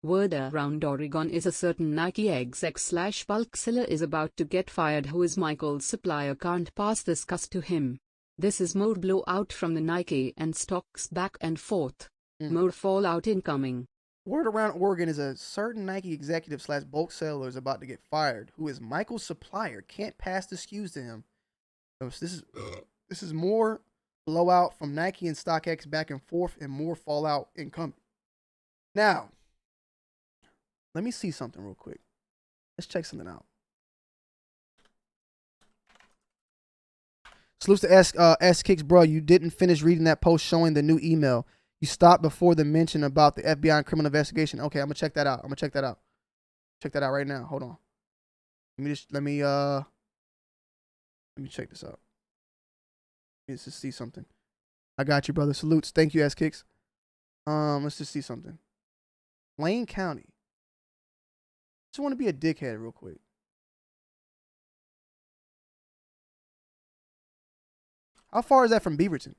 Word around Oregon is a certain Nike exec/bulk seller is about to get fired who is Michael's supplier can't pass this cost to him. This is more blowout from the Nike and StockX back and forth. More fallout incoming. Word around Oregon is a certain Nike executive/bulk seller is about to get fired who is Michael's supplier can't pass the SKUs to him. So this is more blowout from Nike and StockX back and forth and more fallout incoming. Now, let me see something real quick. Let's check something out. Salutes to S Kicks, bro. You didn't finish reading that post showing the new email. You stopped before the mention about the FBI and criminal investigation. Okay, I'm gonna check that out. Check that out right now. Hold on. Let me check this out. Let's just see something. I got you, brother. Salutes. Thank you, S Kicks. Let's just see something. Wayne County. Just want to be a dickhead real quick. How far is that from Beaverton?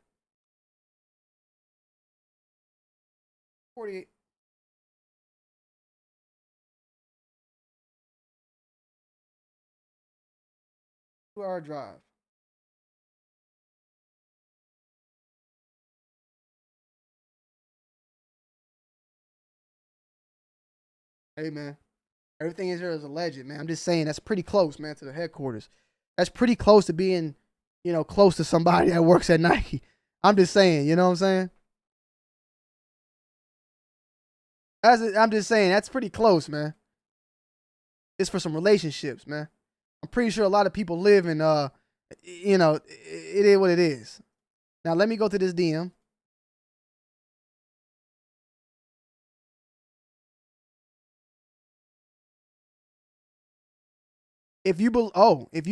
48. Two-hour drive. Hey, man. Everything is here is alleged, man. I'm just saying that's pretty close, man, to the headquarters. That's pretty close to being, close to somebody that works at Nike. I'm just saying, you know what I'm saying? I'm just saying, that's pretty close, man. It's for some relationships, man. I'm pretty sure a lot of people live in, it is what it is. Now, let me go to this DM. If you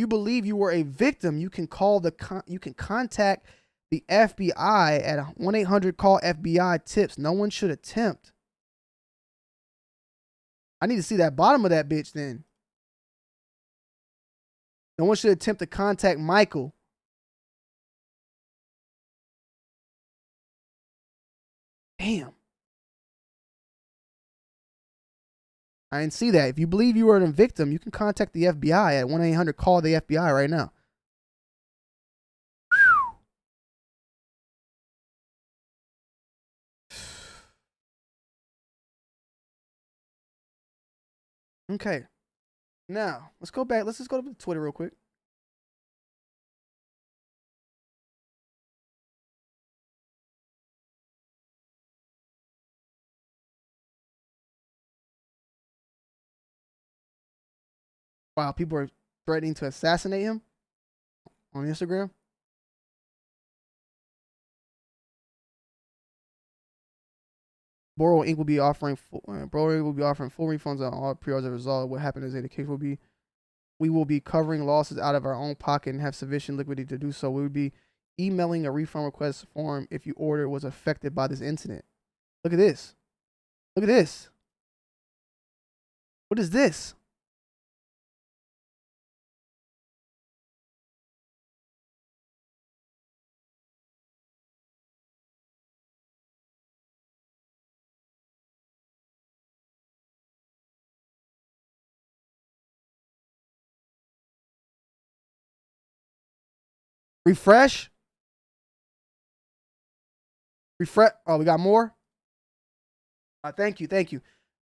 believe you were a victim, you can contact the FBI at 1-800-CALL-FBI-TIPS. No one should attempt. I need to see that bottom of that bitch then. No one should attempt to contact Michael. Damn. I didn't see that. If you believe you were a victim, you can contact the FBI at 1-800-CALL the FBI right now. Okay. Now, let's go back. Let's just go to Twitter real quick. Wow, people are threatening to assassinate him on Instagram. Borrow Inc. will be offering full refunds on all pre-orders as a result. What happened is that the case will be, we will be covering losses out of our own pocket and have sufficient liquidity to do so. We would be emailing a refund request form if your order was affected by this incident. Look at this. Look at this. What is this? Refresh. Refresh. Oh, we got more? Thank you. Thank you.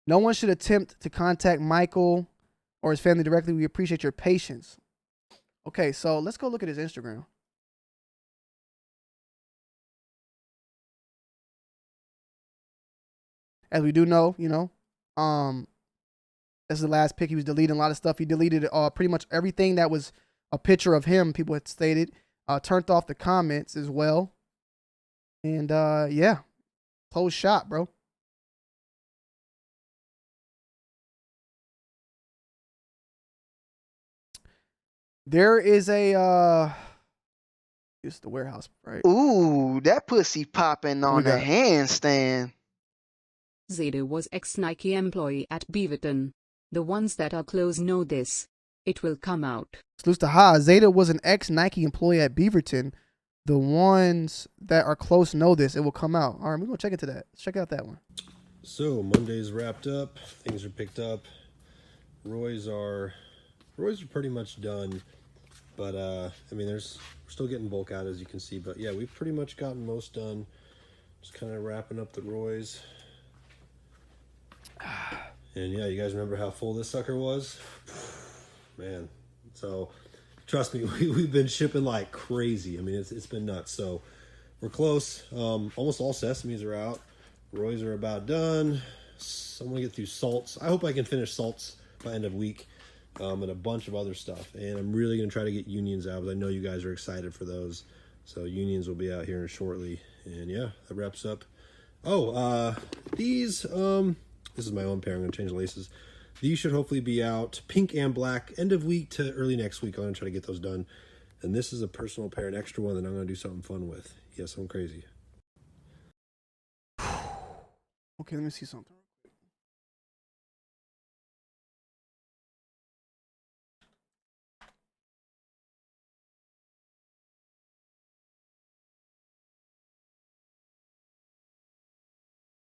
No one should attempt to contact Michael or his family directly. We appreciate your patience. Okay, so let's go look at his Instagram. As we do know, you know, this is the last pic. He was deleting a lot of stuff. He deleted pretty much everything that was a picture of him, people had stated. Turned off the comments as well. And yeah, closed shop, bro. There is a it's the warehouse, right? Ooh, that pussy popping on the handstand. Zadeh was ex-Nike employee at Beaverton. The ones that are close know this. It will come out. Salute to Ha. Zadeh was an ex-Nike employee at Beaverton. The ones that are close know this. It will come out. All right, we're going to check into that. Let's check out that one. So, Monday's wrapped up. Things are picked up. Roy's are pretty much done. But, I mean, we're still getting bulk out, as you can see. But, yeah, we've pretty much gotten most done. Just kind of wrapping up the Roy's. And, yeah, you guys remember how full this sucker was? Man. So, trust me, we've been shipping like crazy. I mean, it's been nuts. So, we're close. Almost all sesames are out. Roy's are about done. So I'm going to get through salts. I hope I can finish salts by end of week. And a bunch of other stuff. And I'm really going to try to get unions out, because I know you guys are excited for those. So unions will be out here shortly. And yeah, that wraps up. Oh, these, this is my own pair. I'm going to change the laces. These should hopefully be out pink and black end of week to early next week. I'm going to try to get those done. And this is a personal pair, an extra one that I'm going to do something fun with. Yes, I'm crazy. Okay, let me see something.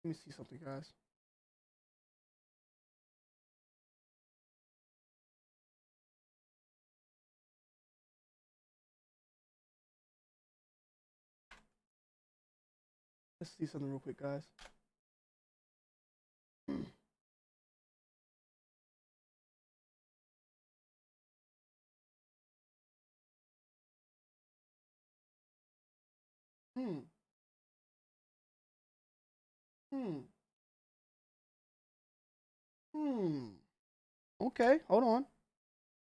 Let me see something, guys. Let's see something real quick, guys. Okay, hold on.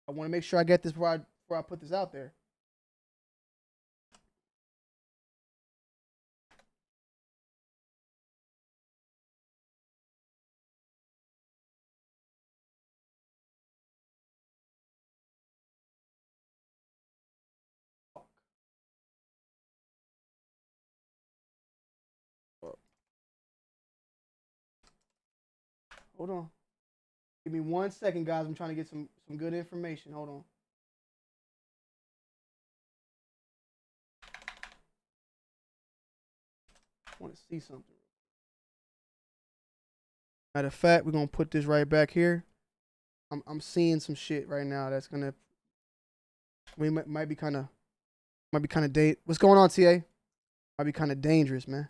I want to make sure I get this before I put this out there. Hold on. Give me 1 second, guys. I'm trying to get some good information. Hold on. I want to see something. Matter of fact, we're gonna put this right back here. I'm seeing some shit right now that's gonna might be kind of what's going on, TA? Might be kind of dangerous, man.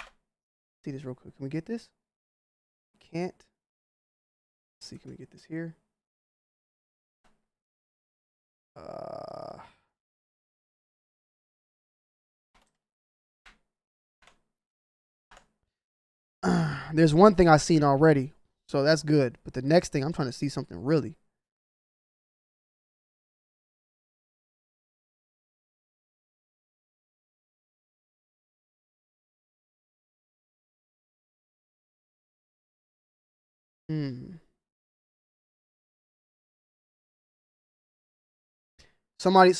See this real quick. Can we get this? Can't. Let's see, can we get this here? There's one thing I've seen already, so that's good. But the next thing, I'm trying to see something really. Somebody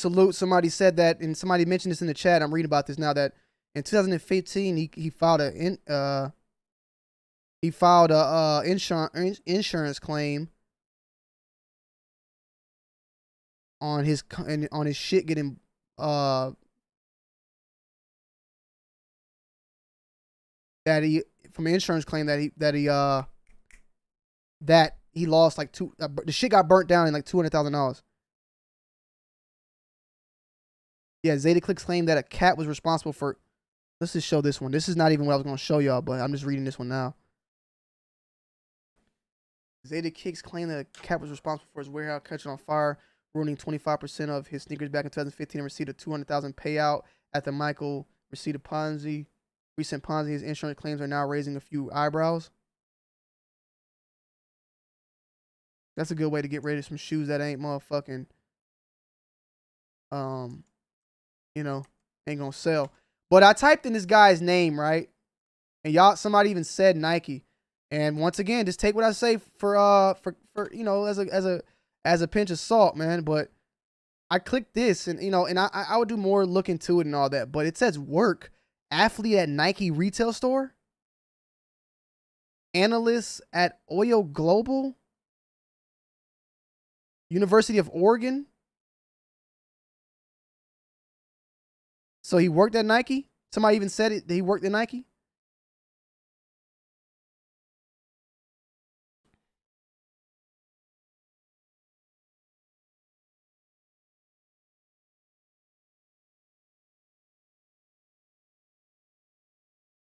said that, and somebody mentioned this in the chat. I'm reading about this now, that in 2015 he filed a insurance claim on his shit getting that he from an insurance claim that he lost like the shit got burnt down in like $200,000. Yeah, Zadeh Kicks claimed that a cat was responsible for. Let's just show this one. This is not even what I was going to show y'all, but I'm just reading this one now. Zadeh Kicks claimed that a cat was responsible for his warehouse catching on fire, ruining 25% of his sneakers back in 2015, and received a $200,000 payout at the Michael receipt of Ponzi. Recent Ponzi, his insurance claims are now raising a few eyebrows. That's a good way to get rid of some shoes that ain't motherfucking, ain't gonna sell. But I typed in this guy's name, right? And somebody even said Nike. And once again, just take what I say for as a pinch of salt, man. But I clicked this, and I would do more look into it and all that. But it says work athlete at Nike retail store, analyst at Oil Global, University of Oregon. So he worked at Nike. Somebody even said it. He worked at Nike.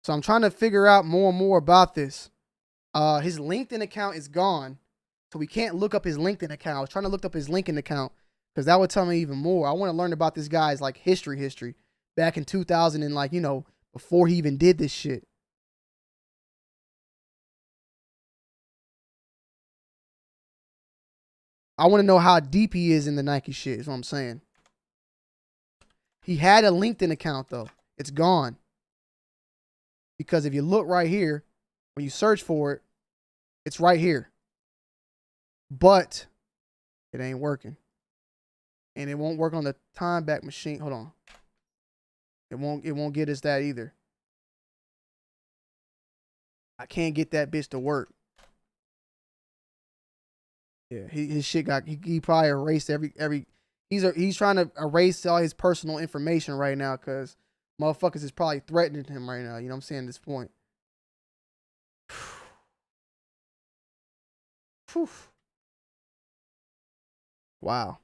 So I'm trying to figure out more and more about this. His LinkedIn account is gone, so we can't look up his LinkedIn account. I was trying to look up his LinkedIn account because that would tell me even more. I want to learn about this guy's like history back in 2000 and before he even did this shit. I want to know how deep he is in the Nike shit, is what I'm saying. He had a LinkedIn account though. It's gone. Because if you look right here, when you search for it, it's right here. But it ain't working. And it won't work on the time back machine. Hold on. It won't get us that either. I can't get that bitch to work. Yeah, his shit he probably erased every he's trying to erase all his personal information right now because motherfuckers is probably threatening him right now. You know what I'm saying? At this point. Whew. Wow.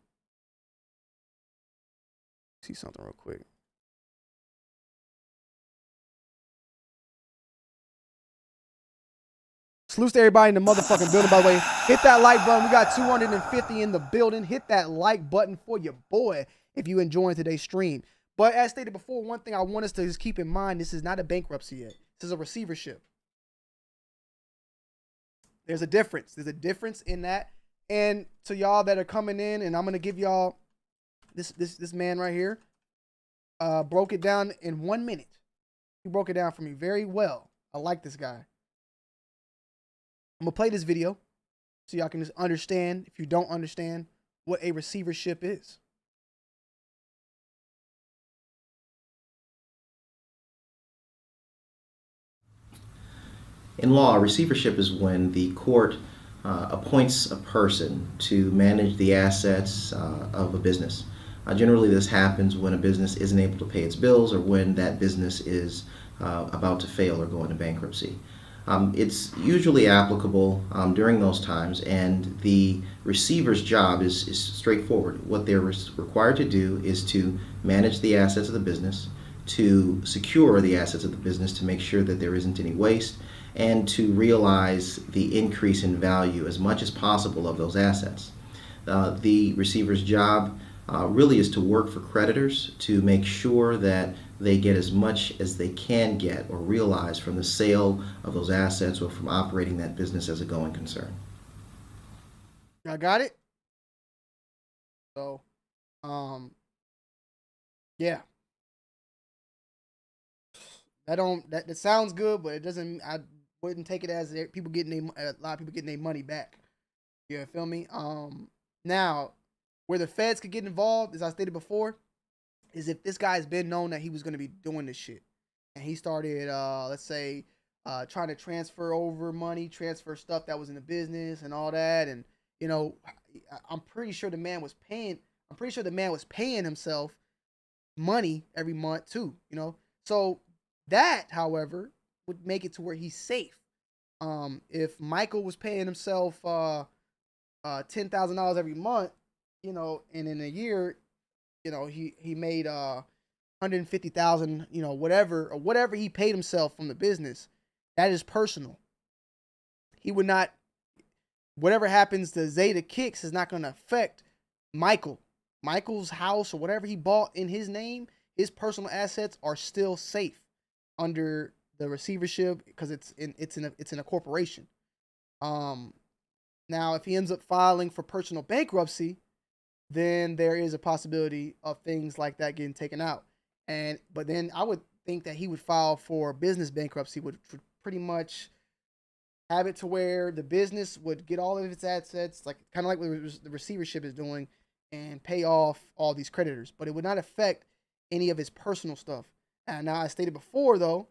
See something real quick. Salute to everybody in the motherfucking building, by the way. Hit that like button. We got 250 in the building. Hit that like button for your boy if you enjoying today's stream. But as stated before, one thing I want us to just keep in mind, this is not a bankruptcy yet. This is a receivership. There's a difference. There's a difference in that. And to y'all that are coming in, and I'm going to give y'all this man right here, broke it down in 1 minute. He broke it down for me very well. I like this guy. I'm going to play this video so y'all can just understand, if you don't understand, what a receivership is. In law, a receivership is when the court appoints a person to manage the assets of a business. Generally, this happens when a business isn't able to pay its bills or when that business is about to fail or go into bankruptcy. It's usually applicable during those times, and the receiver's job is straightforward. What they're required to do is to manage the assets of the business, to secure the assets of the business to make sure that there isn't any waste, and to realize the increase in value as much as possible of those assets. The receiver's job really is to work for creditors to make sure that they get as much as they can get or realize from the sale of those assets or from operating that business as a going concern. I got it. So, yeah. That sounds good, but it doesn't. I wouldn't take it as people getting a lot of people getting their money back. You feel me? Now, where the feds could get involved, as I stated before, is if this guy's been known that he was going to be doing this shit, and he started, let's say, trying to transfer over money, transfer stuff that was in the business and all that, and you know, I'm pretty sure the man was paying. I'm pretty sure the man was paying himself money every month too. You know, so that, however, would make it to where he's safe. If Michael was paying himself $10,000 every month, you know, and in a year, you know, he made $150,000, you know, whatever he paid himself from the business, that is personal. He would not, whatever happens to Zadeh Kicks is not going to affect Michael's house or whatever he bought in his name. His personal assets are still safe under the receivership because it's in a corporation. Now if he ends up filing for personal bankruptcy, then there is a possibility of things like that getting taken out. But then I would think that he would file for business bankruptcy, would pretty much have it to where the business would get all of its assets, like kind of like what the receivership is doing, and pay off all these creditors. But it would not affect any of his personal stuff. And now I stated before though,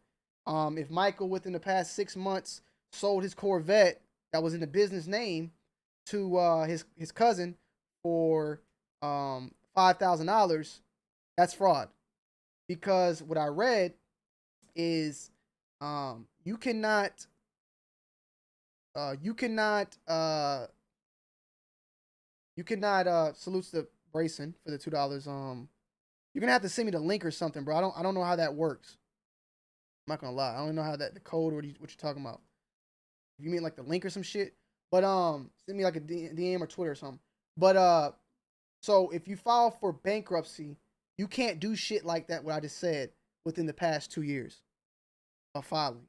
if Michael within the past 6 months sold his Corvette that was in the business name to his cousin for $5,000, that's fraud. Because what I read is you cannot salutes to Brayson for the $2. You're gonna have to send me the link or something, bro. I don't know how that works. I'm not gonna lie. I don't know how that the code or what you're talking about. If you mean like the link or some shit, but send me like a DM or Twitter or something. But so if you file for bankruptcy, you can't do shit like that, what I just said, within the past 2 years of filing.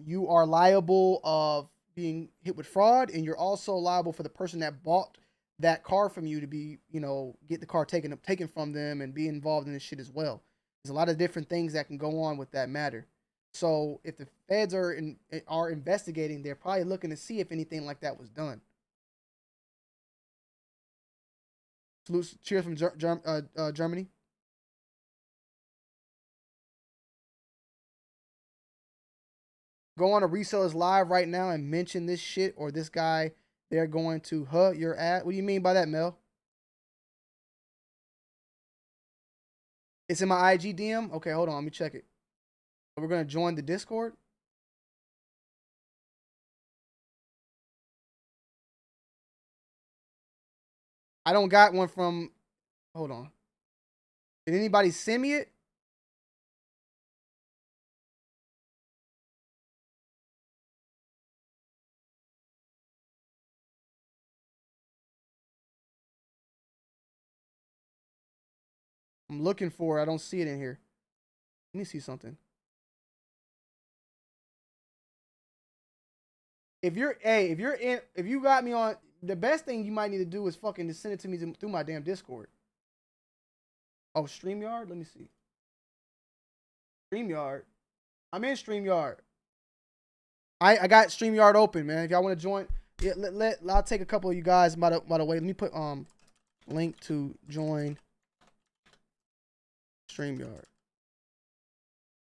You are liable of being hit with fraud, and you're also liable for the person that bought that car from you to be, you know, get the car taken from them and be involved in this shit as well. There's a lot of different things that can go on with that matter. So if the feds are investigating, they're probably looking to see if anything like that was done. Cheers from Germany. Go on to Resellers Live right now and mention this shit or this guy. They're going to your ad. What do you mean by that, Mel? It's in my IG DM? Okay, hold on. Let me check it. We're going to join the Discord. I don't got one from... Hold on. Did anybody send me it? I'm looking for it. I don't see it in here. Let me see something. If you got me on, the best thing you might need to do is fucking just send it to me through my damn Discord. Oh, StreamYard? Let me see. StreamYard. I'm in StreamYard. I got StreamYard open, man. If y'all want to join, yeah, I'll take a couple of you guys. By the way, let me put link to join StreamYard.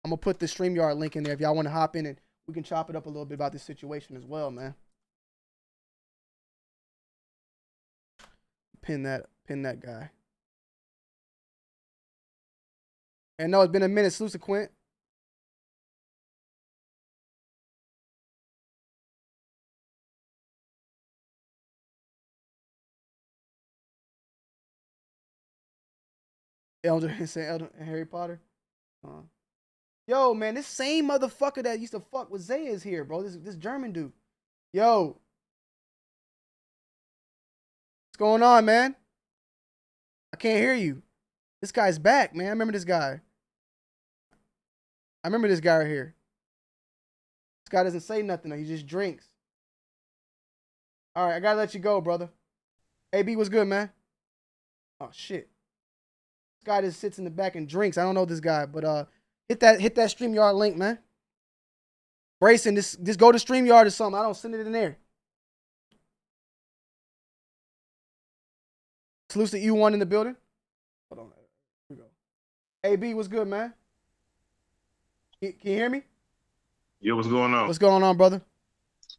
I'm gonna put the StreamYard link in there if y'all want to hop in and we can chop it up a little bit about this situation as well, man. pin that guy. And no, it's been a minute. Salute to Quint. Elder and Harry Potter. Yo, man, this same motherfucker that used to fuck with Zay is here, bro. This German dude. Yo. What's going on, man? I can't hear you. This guy's back, man. I remember this guy. I remember this guy right here. This guy doesn't say nothing, though. He just drinks. All right, I gotta let you go, brother. AB, what's good, man? Oh, shit. This guy just sits in the back and drinks. I don't know this guy, but hit that StreamYard link, man. Brayson, just go to StreamYard or something. I don't send it in there. Salute to U1 in the building. Hold on. Here we go. AB, what's good, man? Can you hear me? Yeah, what's going on? What's going on, brother?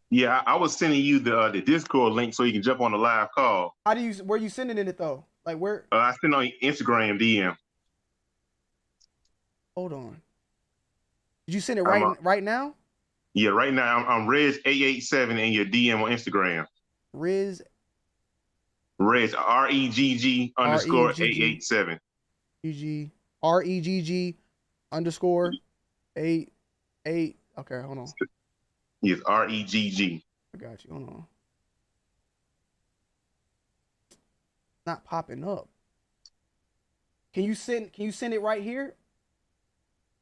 Yeah, I was sending you the Discord link so you can jump on the live call. Where you sending it though? Like where? I sent on Instagram DM. Hold on. Did you send it right now? Yeah, right now I'm Reg887 in your DM on Instagram. Reg REGG underscore 887. REGG underscore 88. Okay, hold on. Yes, REGG. I got you. Hold on. Not popping up. Can you send it right here?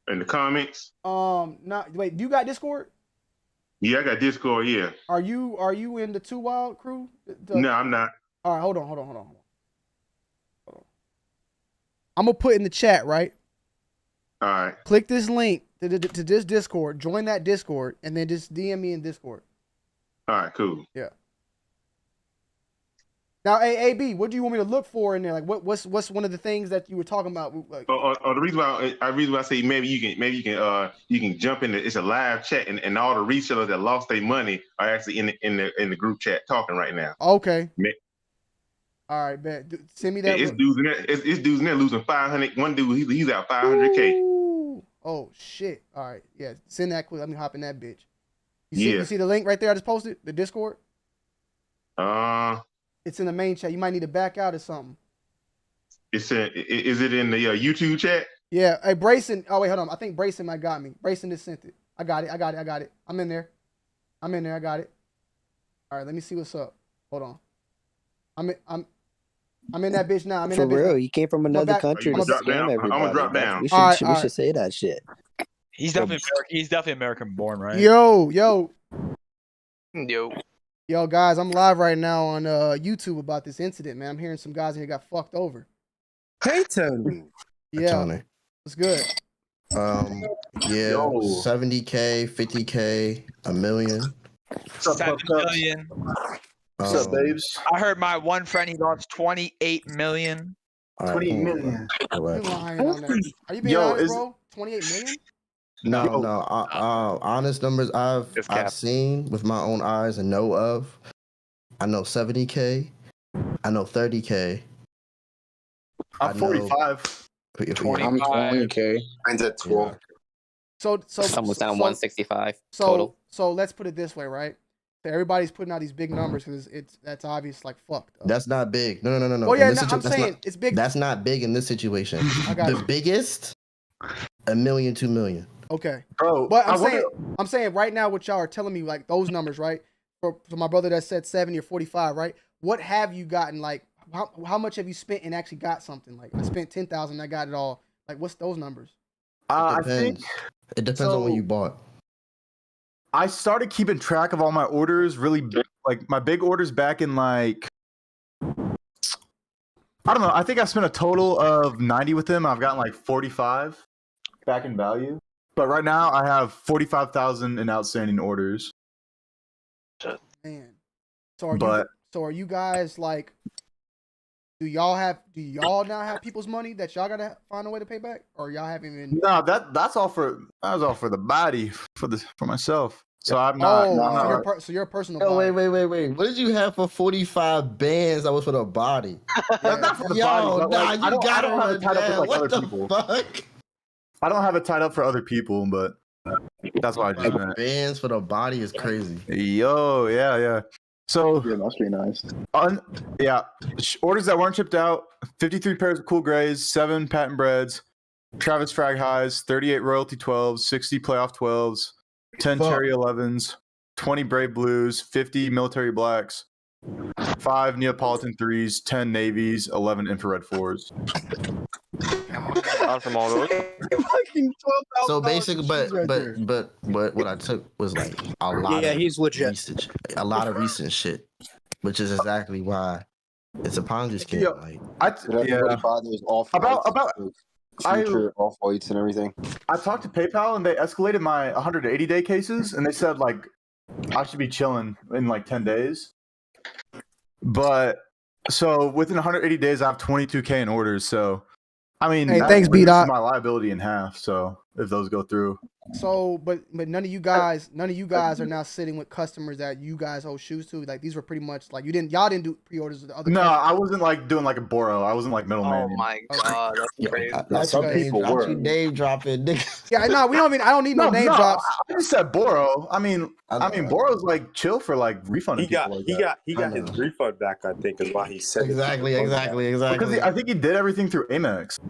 In the comments? Wait, do you got Discord? Yeah, I got Discord, yeah. Are you in the Two Wild crew? No, I'm not. All right, hold on. I'm gonna put in the chat, right? All right. Click this link to this Discord, join that Discord, and then just DM me in Discord. All right, cool. Yeah. Now, AB, what do you want me to look for in there? Like, what's one of the things that you were talking about? Like, the reason why I say maybe you can jump in. It's a live chat, and all the resellers that lost their money are actually in the group chat talking right now. Okay. All right, bet. Send me that. It's dudes in there losing 500. One dude, he's out 500K. Ooh. Oh shit! All right, yeah. Send that quick. Let me hop in that bitch. You see the link right there? I just posted the Discord. It's in the main chat. You might need to back out or something. Is it in the YouTube chat? Yeah. Hey, Brayson. Oh wait, hold on. I think Brayson might got me. Brayson just sent it. I got it. I'm in there. I got it. All right. Let me see what's up. Hold on. I'm in that bitch now. For real, you came from another country to scam everybody. I'm gonna drop down. We should say that shit. He's definitely American born, right? Yo, guys, I'm live right now on YouTube about this incident, man. I'm hearing some guys in here got fucked over. Hey, Tony. Yeah. Tony. What's good? Yeah, 70K, 50K, $1 million. 7 million. What's up, babes? I heard my one friend he lost 28 million. 28 million. Are you being honest, bro? 28 million? No. Honest numbers I've seen with my own eyes and know of. I know 70K. I know 30K. I'm 45. I'm 20K. Mine's at 12. So almost down 165 total. So let's put it this way, right? So everybody's putting out these big numbers because that's obvious, like fucked up. That's not big. No. Oh yeah, I'm saying it's big. That's not big in this situation. I got the biggest, $1 million, $2 million. Okay, bro. But I'm saying right now, what y'all are telling me, like those numbers, right? For my brother that said 70 or 45, right? What have you gotten? Like, how much have you spent and actually got something? Like, I spent 10,000, I got it all. Like, what's those numbers? I think it depends on when you bought. I started keeping track of all my orders really big, like my big orders back in like, I don't know. I think I spent a total of 90 with them. I've gotten like 45 back in value. But right now I have 45,000 in outstanding orders. Man. So are you guys like, do y'all now have people's money that y'all gotta find a way to pay back, or y'all haven't even? No, that was all for the body for myself. So I'm not. So you're a personal. Oh, wait. What did you have for 45 bands that was for the body? That's not for the body. But like, I don't have it tied up with like other people. Fuck? I don't have it tied up for other people, but that's why I just meant. Bands for the body is crazy. Yo, yeah. So yeah, must be nice. Orders that weren't shipped out: 53 pairs of cool grays, 7 patent breads, Travis Frag highs, 38 royalty 12s, 60 playoff 12s, 10 cherry 11s, 20 brave blues, 50 military blacks, 5 Neapolitan 3s, 10 navies, 11 infrared 4s. From all those. So basically, but what I took was like a lot. Yeah, he's legit. Research, a lot of recent shit, which is exactly why it's a Ponzi scheme. Future off whites and everything. I talked to PayPal and they escalated my 180-day cases, and they said like I should be chilling in like 10 days. But so within 180 days, I have 22K in orders. So I mean, hey, thanks, B-Dot. My liability in half. So if those go through. So, but none of you guys are now sitting with customers that you guys owe shoes to. Like these were pretty much like y'all didn't do pre-orders with the other. No, I wasn't like doing like a Boro. I wasn't like middleman. Oh my god, that's crazy. Some people were name dropping, nigga. Yeah, no, I don't need no name drops. I just said Boro. I mean, Boro's like chill for like refunding. He got his refund back. I think is why he said exactly. Because I think he did everything through Amex.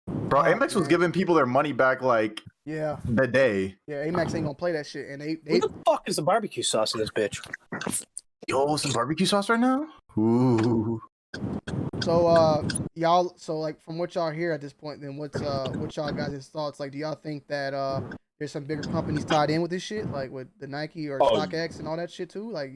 Bro, Amex was giving people their money back like the day. Yeah, Amex ain't gonna play that shit. And they What the fuck is the barbecue sauce in this bitch? Yo, some barbecue sauce right now? Ooh. So y'all, like from what y'all hear at this point, then what y'all guys' thoughts? Like, do y'all think that there's some bigger companies tied in with this shit, like with the Nike or StockX and all that shit too? Like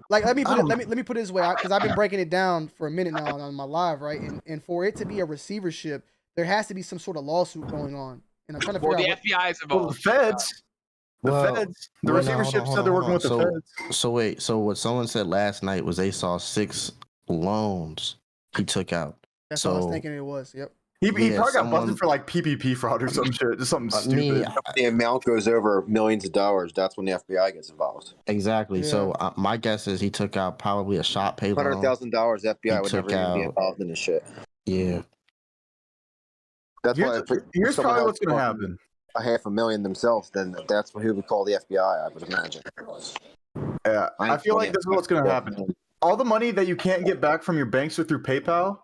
let me put it this way, because I've been breaking it down for a minute now on my live, right? And for it to be a receivership, there has to be some sort of lawsuit going on. And I'm trying to figure out the FBI is involved. The feds. The receivership said they're working with the feds. So wait, so what someone said last night was they saw 6 loans he took out. That's what I was thinking it was. Yep. He probably got busted for like PPP fraud or some shit, just something stupid. The amount goes over millions of dollars. That's when the FBI gets involved. Exactly. Yeah. So my guess is he took out probably a shop pay loan. $100,000. FBI would never even be involved in this shit. Yeah. That's here's probably what's going to happen. $500,000 themselves, then that's who would call the FBI, I would imagine. Yeah, I feel like this is what's going to happen. All the money that you can't get back from your banks or through PayPal,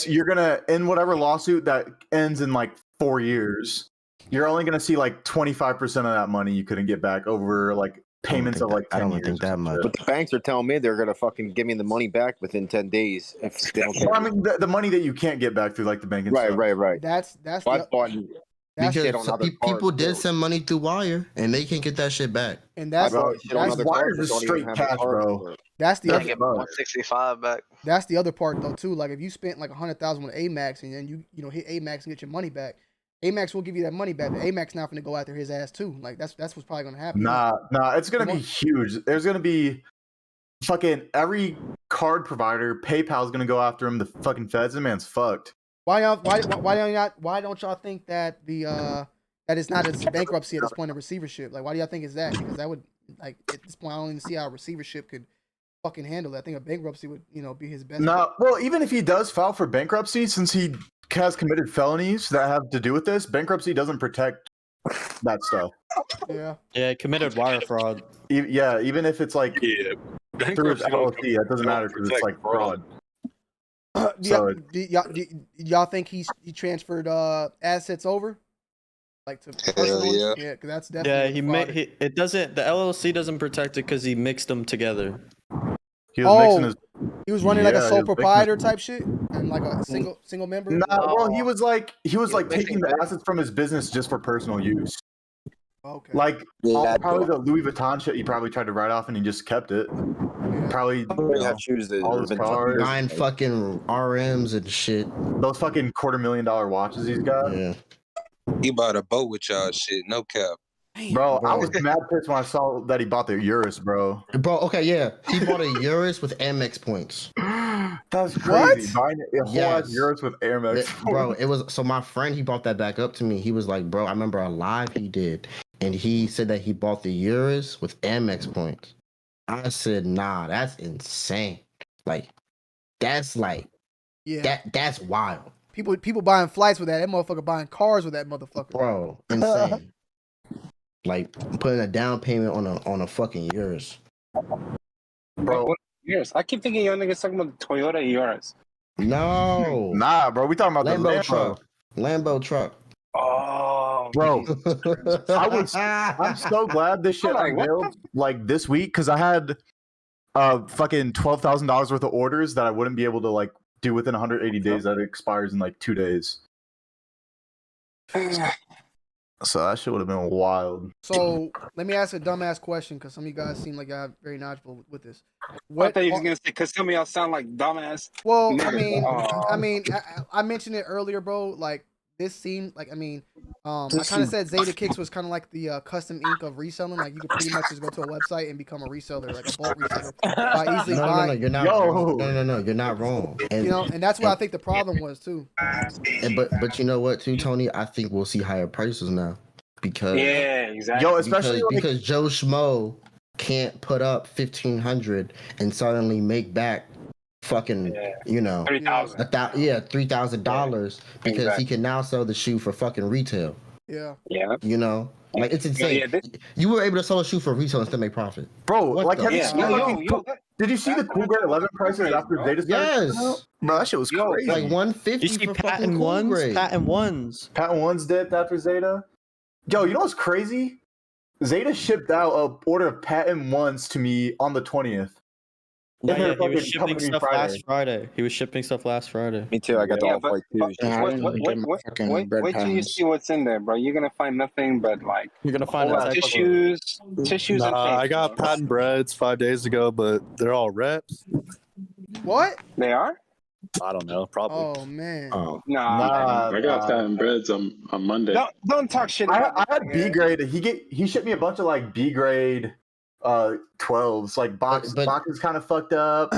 you're gonna, in whatever lawsuit that ends in like 4 years, you're only gonna see like 25% of that money you couldn't get back over like payments of like 10 years. I don't think that much. But the banks are telling me they're gonna fucking give me the money back within 10 days if they don't pay. Well, I mean, the money that you can't get back through like the bank and stuff. Right. That's because people did send money through wire and they can't get that shit back. And that's wire is straight cash, bro. That's the other. Get 165 back. That's the other part though too. Like if you spent like $100,000 with Amex and then you hit Amex and get your money back, Amex will give you that money back. But Amex now finna go after his ass too. Like that's what's probably gonna happen. Nah, it's gonna be huge. There's gonna be fucking every card provider. PayPal's gonna go after him. The fucking feds. The man's fucked. Why don't y'all think that that it's not a bankruptcy at this point of receivership? Like why do y'all think it's that? Because that would, like, at this point I don't even see how a receivership could fucking handle it. I think a bankruptcy would, be his best. No, well, even if he does file for bankruptcy, since he has committed felonies that have to do with this, bankruptcy doesn't protect that stuff. Yeah, committed wire fraud. Yeah, even if it's like through his LLC, it doesn't matter because it's like fraud. Do y'all think he transferred assets over, like to personal? Yeah, because that's definitely it doesn't. The LLC doesn't protect it because he mixed them together. He was running like a sole proprietor type shit and like a single member. Well, he was like taking the assets from his business just for personal use. Okay. Like probably the Louis Vuitton shit he probably tried to write off and he just kept it. Probably all his cars, buying fucking RMs and shit. Those fucking $250,000 watches he's got. Yeah. He bought a boat with y'all shit, no cap. Bro, I was mad pissed when I saw that he bought the Urus, bro. Bro, okay, yeah. He bought a Urus with Amex points. That's crazy. Buying a whole ass Urus with Amex. Bro, it was, so my friend, he brought that back up to me. He was like, bro, I remember a live he did. and he said that he bought the euros with Amex points. I said, nah, that's insane. Like, that's like, that's wild. People buying flights with that. That motherfucker buying cars with that motherfucker. Bro, insane. Like putting a down payment on a fucking Urus. Bro, Urus. I keep thinking y'all niggas talking about the Toyota Urus. No. Nah, bro. We talking about Lambo the Lambo truck. Lambo truck. Oh, bro. I'm so glad this shit unveiled like this week because I had fucking $12,000 worth of orders that I wouldn't be able to like do within 180 days. That expires in like 2 days. So that shit would have been wild. So let me ask a dumbass question because some of you guys seem like y'all very knowledgeable with this. I thought you was gonna say because some of y'all sound like dumbass. Well, I mean, I mentioned it earlier, bro. Like this seemed like, I kind of said Zadeh Kicks was kind of like the custom ink of reselling. Like you could pretty much just go to a website and become a reseller, like a bulk reseller. By easily buying. No, you're not wrong. No, you're not wrong. And, and that's what I think the problem was too. But you know what, too, Tony? I think we'll see higher prices now because exactly. Yo, especially because Joe Schmo can't put up 1,500 and suddenly make back fucking $3,000 $3,000 because he can now sell the shoe for fucking retail. Yeah. Like it's insane. You were able to sell a shoe for retail and still make profit, bro. Like did you see the Cool Grade 11 prices after Zadeh? Yes, bro, that shit was crazy. Like 150 you see for patent fucking ones. Patent ones dipped after Zadeh. Yo, you know what's crazy? Zadeh shipped out a order of patent ones to me on the 20th. Yeah, he was shipping stuff last Friday. Me too. I got the off-white too. Wait till you see what's in there, bro. You're gonna find nothing but like you're gonna find tissues, and paper. I got patent breads 5 days ago, but they're all reps. What? They are? I don't know. Probably. Oh man. Nah. I got patent breads on Monday. Don't talk shit. I had B grade. He shipped me a bunch of like B grade 12s. Like box is kind of fucked up.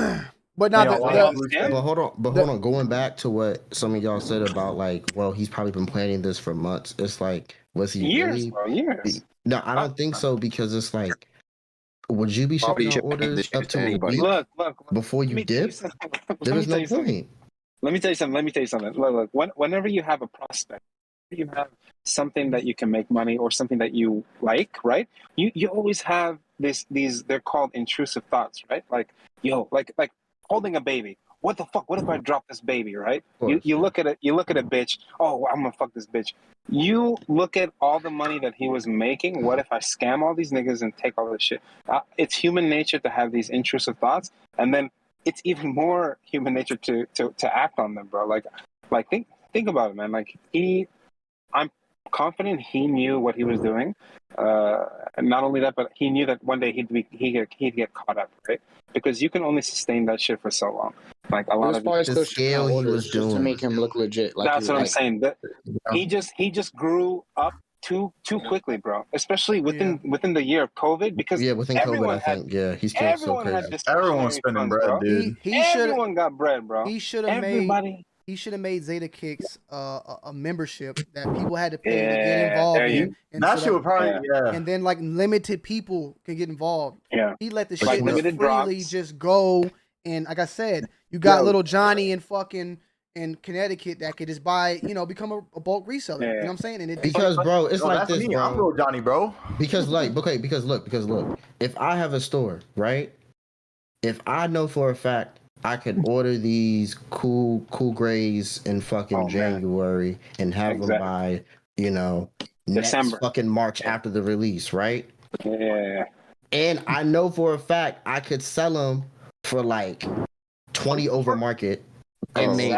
But not but hold on. Going back to what some of y'all said about like, well, he's probably been planning this for months. It's like, was he years, really? Bro, years. No, I don't think so because it's like, would you be shipping out orders up to a week look, before you dip? There was no point. Let me tell you something. Look. Whenever you have a prospect, you have something that you can make money or something that you like, right? You always have these they're called intrusive thoughts, right? Like like holding a baby. What the fuck? What if I drop this baby, right? You look at it, you look at a bitch, oh, I'm gonna fuck this bitch. You look at all the money that he was making. What if I scam all these niggas and take all this shit? It's human nature to have these intrusive thoughts, and then it's even more human nature to act on them, bro. Like think about it, man. Like I'm confident he knew what he was doing. And not only that, but he knew that one day he'd get caught up, right? Because you can only sustain that shit for so long. Like a lot of the scale he was doing to make him look legit. Like that's what I'm saying. He just grew up too quickly, bro. Especially within the year of COVID, because within COVID, I think he's getting so crazy. Everyone's spending bread, dude. Everyone got bread, bro. He should have made Zadeh Kicks a membership that people had to pay to get involved in. That shit would probably, and then like limited people can get involved. Yeah. He let the shit Like just freely just go. And like I said, you got little Johnny in Connecticut that could just buy, become a bulk reseller. You know what I'm saying? And because bro, it's like this, bro. I'm little Johnny, bro. Because because look, if I have a store, right? If I know for a fact I could order these cool grays in fucking January and have them by, December. Next fucking March after the release, right? Yeah. And I know for a fact I could sell them for like 20 over market and make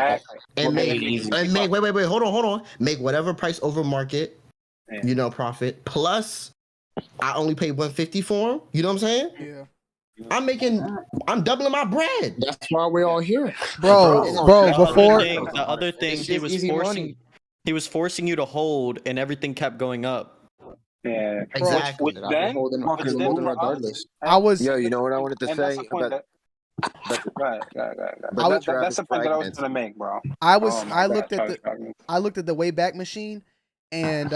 hold on. Make whatever price over market, profit. Plus I only pay 150 for them. You know what I'm saying? Yeah. I'm doubling my bread. That's why we're all here. Bro, before the other thing he was forcing you to hold and everything kept going up. Yeah, exactly. Regardless. You know what I wanted to say about Right. That's the point that I was gonna make, bro. I looked at the Wayback machine and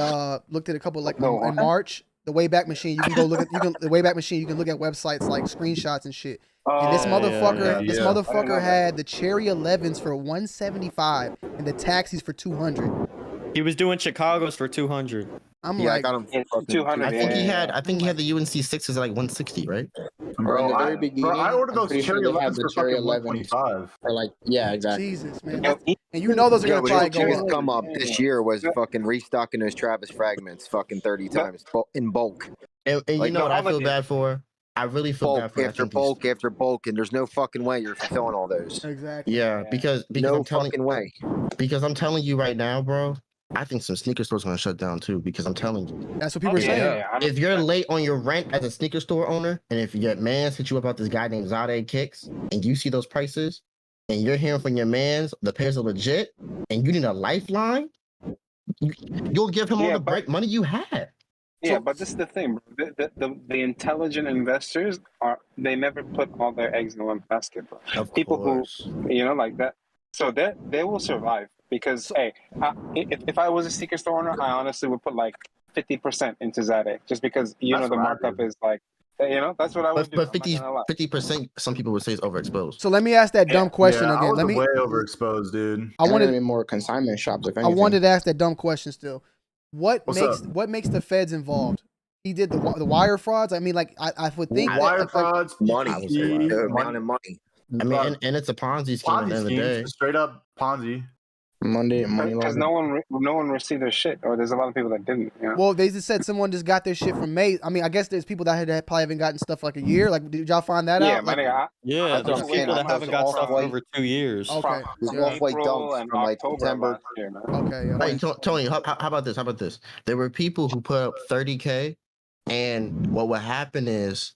looked at a couple in March, the Wayback machine. You can go look at the Wayback machine. You can look at websites like screenshots and shit. And this motherfucker had the Cherry 11s for 175 and the taxis for 200. He was doing Chicago's for 200. I'm I like, got him for 200. I think he had the UNC 6s at like 160, right? Bro, in the very beginning, I ordered those pretty Cherry sure they 11s had the for Cherry fucking 11s 125. or like, yeah, exactly. Jesus, man. And you know those are gonna probably go biggest up. come up this year was fucking restocking those Travis fragments fucking 30 times in bulk. And Like, you know what I feel bad for? I really feel bad for after bulk after bulk, and there's no fucking way you're fulfilling all those. Exactly. Yeah, because no I'm telling fucking way. Because I'm telling you right now, bro. I think some sneaker stores are gonna shut down too. Because I'm telling you, that's what people are saying. If you're late on your rent as a sneaker store owner, and if your man's hit you about this guy named Zadeh Kicks, and you see those prices, and you're hearing from your man's the pairs are legit, and you need a lifeline, you'll give him all the break money you have. Yeah, but this is the thing, bro. The intelligent investors they never put all their eggs in one basket, bro. People who like that, so they will survive because if I was a sneaker store owner, I honestly would put like 50% into Zadeh just because the markup is like that's what I would do. But 50%, some people would say is overexposed. So let me ask that dumb question I again. was way overexposed, dude. I wanted more consignment shops. If I anything. wanted to ask that dumb question still. What What's makes the feds involved? He did the wire frauds. I mean, like I would think wire frauds, money. I mean, and it's a Ponzi scheme at the end of the day. Straight up Ponzi. Money because no one received their shit, or there's a lot of people that didn't. Well, they just said someone just got their shit from May. I mean, I guess there's people that probably haven't gotten stuff like a year. Like, did y'all find that out? Like, there's people that haven't got stuff for over 2 years. Okay. Off-white dumps from like September. Okay. Hey, Tony, how about this? How about this? There were people who put up 30K, and what would happen is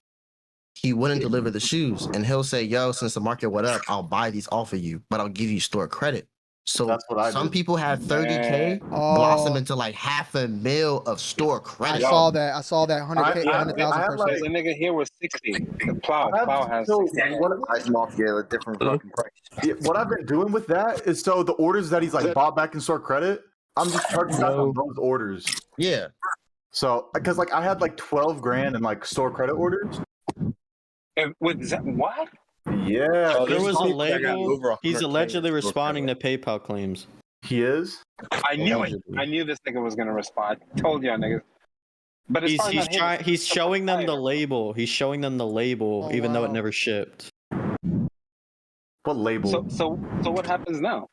he wouldn't deliver the shoes, and he'll say, "Yo, since the market went up, I'll buy these off of you, but I'll give you store credit." So that's what some people have 30K blossom into like $500,000 of store credit. I saw that 100K, 100,000 There's a nigga here with 60. The plow has 60. Mafia, a different fucking price. What I've been doing with that is so the orders that he's like bought back in store credit, I'm just charging back on those orders. Yeah. So because like I had like 12 grand in like store credit orders. With what? Yeah, there was a label. He's allegedly responding to PayPal claims. He is. I knew it. I knew this nigga was gonna respond. I told y'all niggas. But he's showing them the label. He's showing them the label, even though it never shipped. What label? So what happens now?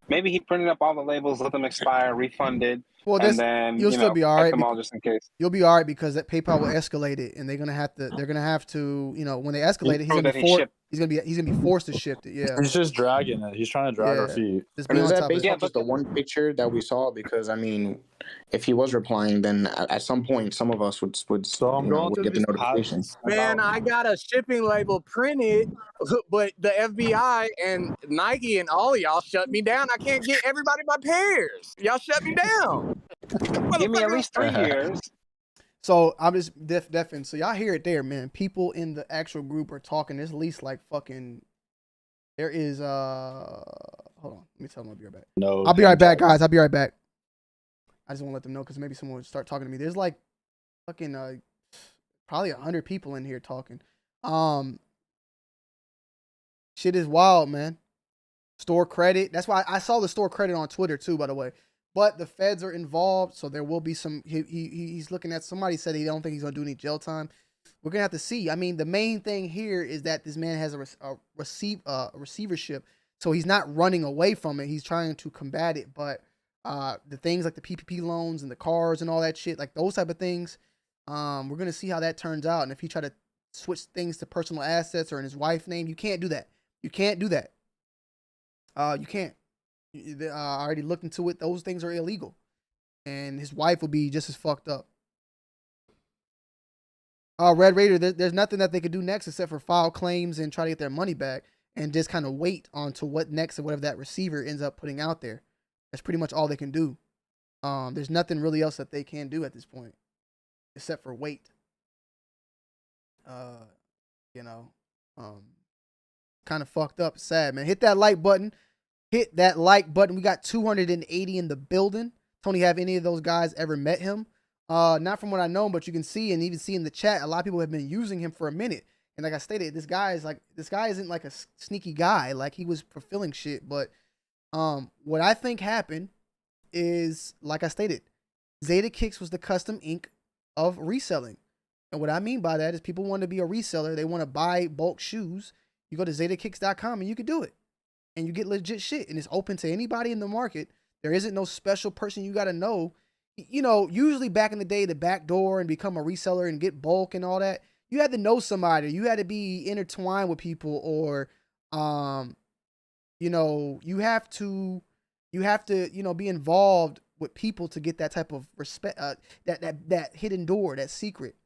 Maybe he printed up all the labels, let them expire, refunded. Well, and then you'll still be all right. Them all just in case. You'll be all right because that PayPal will escalate it, and they're gonna have to. When they escalate it, he's gonna be forced to ship it. Yeah. He's just dragging it. He's trying to drag our feet. Is that based on just the one picture that we saw? Because I mean, if he was replying, then at some point, some of us would get the notification. Man, I got a shipping label printed, but the FBI and Nike and all of y'all shut me down. I can't get everybody my pairs. Y'all shut me down. Give me at least 3 years. So I'm just deafened. So y'all hear it there, man. People in the actual group are talking. There's at least like fucking. There is hold on. Let me tell them I'll be right back. No. I'll be right back, guys. I'll be right back. I just want to let them know because maybe someone would start talking to me. There's like fucking probably 100 people in here talking. Shit is wild, man. Store credit. That's why I saw the store credit on Twitter too, by the way. But the feds are involved, so there will be some. He's looking at. Somebody said he don't think he's gonna do any jail time. We're gonna have to see. I mean, the main thing here is that this man has a receivership, so he's not running away from it. He's trying to combat it. But the things like the PPP loans and the cars and all that shit, like those type of things, we're gonna see how that turns out. And if he try to switch things to personal assets or in his wife's name, you can't do that. You can't do that. You can't. I already looked into it. Those things are illegal. And his wife will be just as fucked up. Red Raider, there's nothing that they could do next except for file claims and try to get their money back and just kind of wait on to what next and whatever that receiver ends up putting out there. That's pretty much all they can do. There's nothing really else that they can do at this point except for wait. Kind of fucked up. Sad, man. Hit that like button. Hit that like button. We got 280 in the building. Tony, have any of those guys ever met him? Not from what I know, but you can see and even see in the chat, a lot of people have been using him for a minute. And like I stated, this guy isn't like a sneaky guy. Like he was fulfilling shit. But what I think happened is, like I stated, Zadeh Kicks was the custom ink of reselling. And what I mean by that is people want to be a reseller. They want to buy bulk shoes. You go to ZadehKicks.com and you can do it. And you get legit shit. And it's open to anybody in the market. There isn't no special person you got to know. You know, usually back in the day, the back door and become a reseller and get bulk and all that, you had to know somebody. You had to be intertwined with people, or, you know, you have to, you know, be involved with people to get that type of respect, that hidden door, that secret.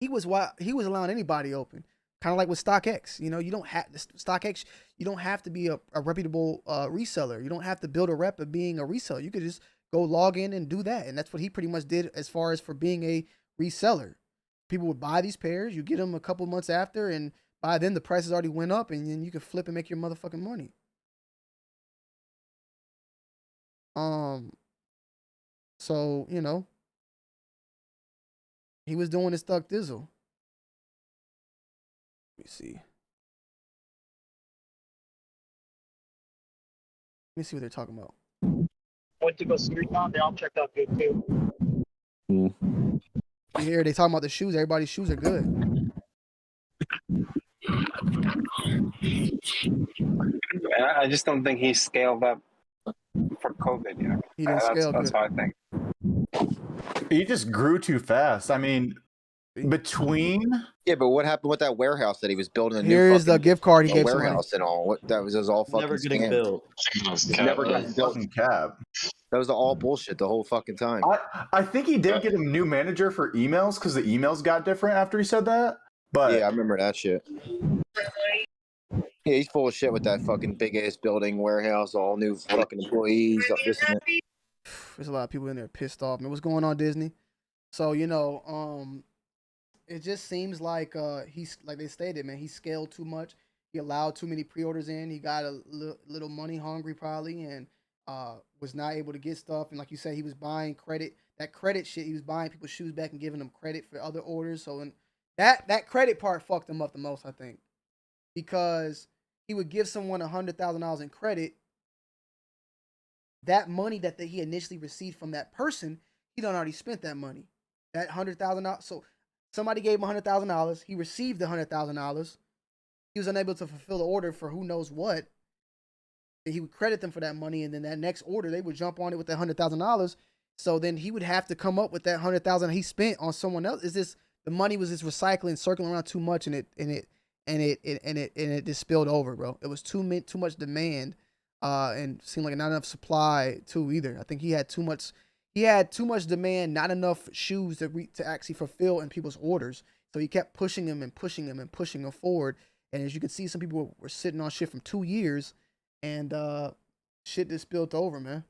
He was allowing anybody open, kind of like with StockX. You know, you don't have StockX. You don't have to be a reputable reseller. You don't have to build a rep of being a reseller. You could just go log in and do that. And that's what he pretty much did as far as for being a reseller. People would buy these pairs, you get them a couple months after, and by then the prices already went up, and then you can flip and make your motherfucking money. So, you know, he was doing his thug dizzle. Let me see. Let me see what they're talking about. Went to go street on, they all checked out good too. You hear they talking about the shoes. Everybody's shoes are good. I just don't think he scaled up for COVID. You know, he didn't scale that's good. how I think. He just grew too fast. I mean, between but what happened with that warehouse that he was building? Here's the gift card he gave warehouse and all. What that was all fucking Never getting scam. built. Never getting built. Fucking cab. That was all bullshit the whole fucking time. I think he did get a new manager for emails because the emails got different after he said that. But yeah, I remember that shit. Yeah, he's full of shit with that fucking big ass building, warehouse, all new fucking employees. This and that. There's a lot of people in there pissed off. Man, what's going on, Disney? So, you know, it just seems like he's, like they stated, man, he scaled too much. He allowed too many pre-orders in. He got a little money hungry probably, and was not able to get stuff. And like you said, he was buying credit. That credit shit, he was buying people's shoes back and giving them credit for other orders. So and that credit part fucked him up the most, I think, because he would give someone $100,000 in credit. That money that he initially received from that person, he done already spent that money. That $100,000. So somebody gave him $100,000. He received the $100,000. He was unable to fulfill the order for who knows what. And he would credit them for that money, and then that next order they would jump on it with that $100,000. So then he would have to come up with that $100,000 he spent on someone else. Is this the money was just recycling, circling around too much, and it just spilled over, bro. It was too much demand, and seemed like not enough supply too either. I think he had too much demand, not enough shoes to actually fulfill in people's orders. So he kept pushing them and pushing them and pushing them forward. And as you can see, some people were sitting on shit from 2 years, and shit just spilled over, man.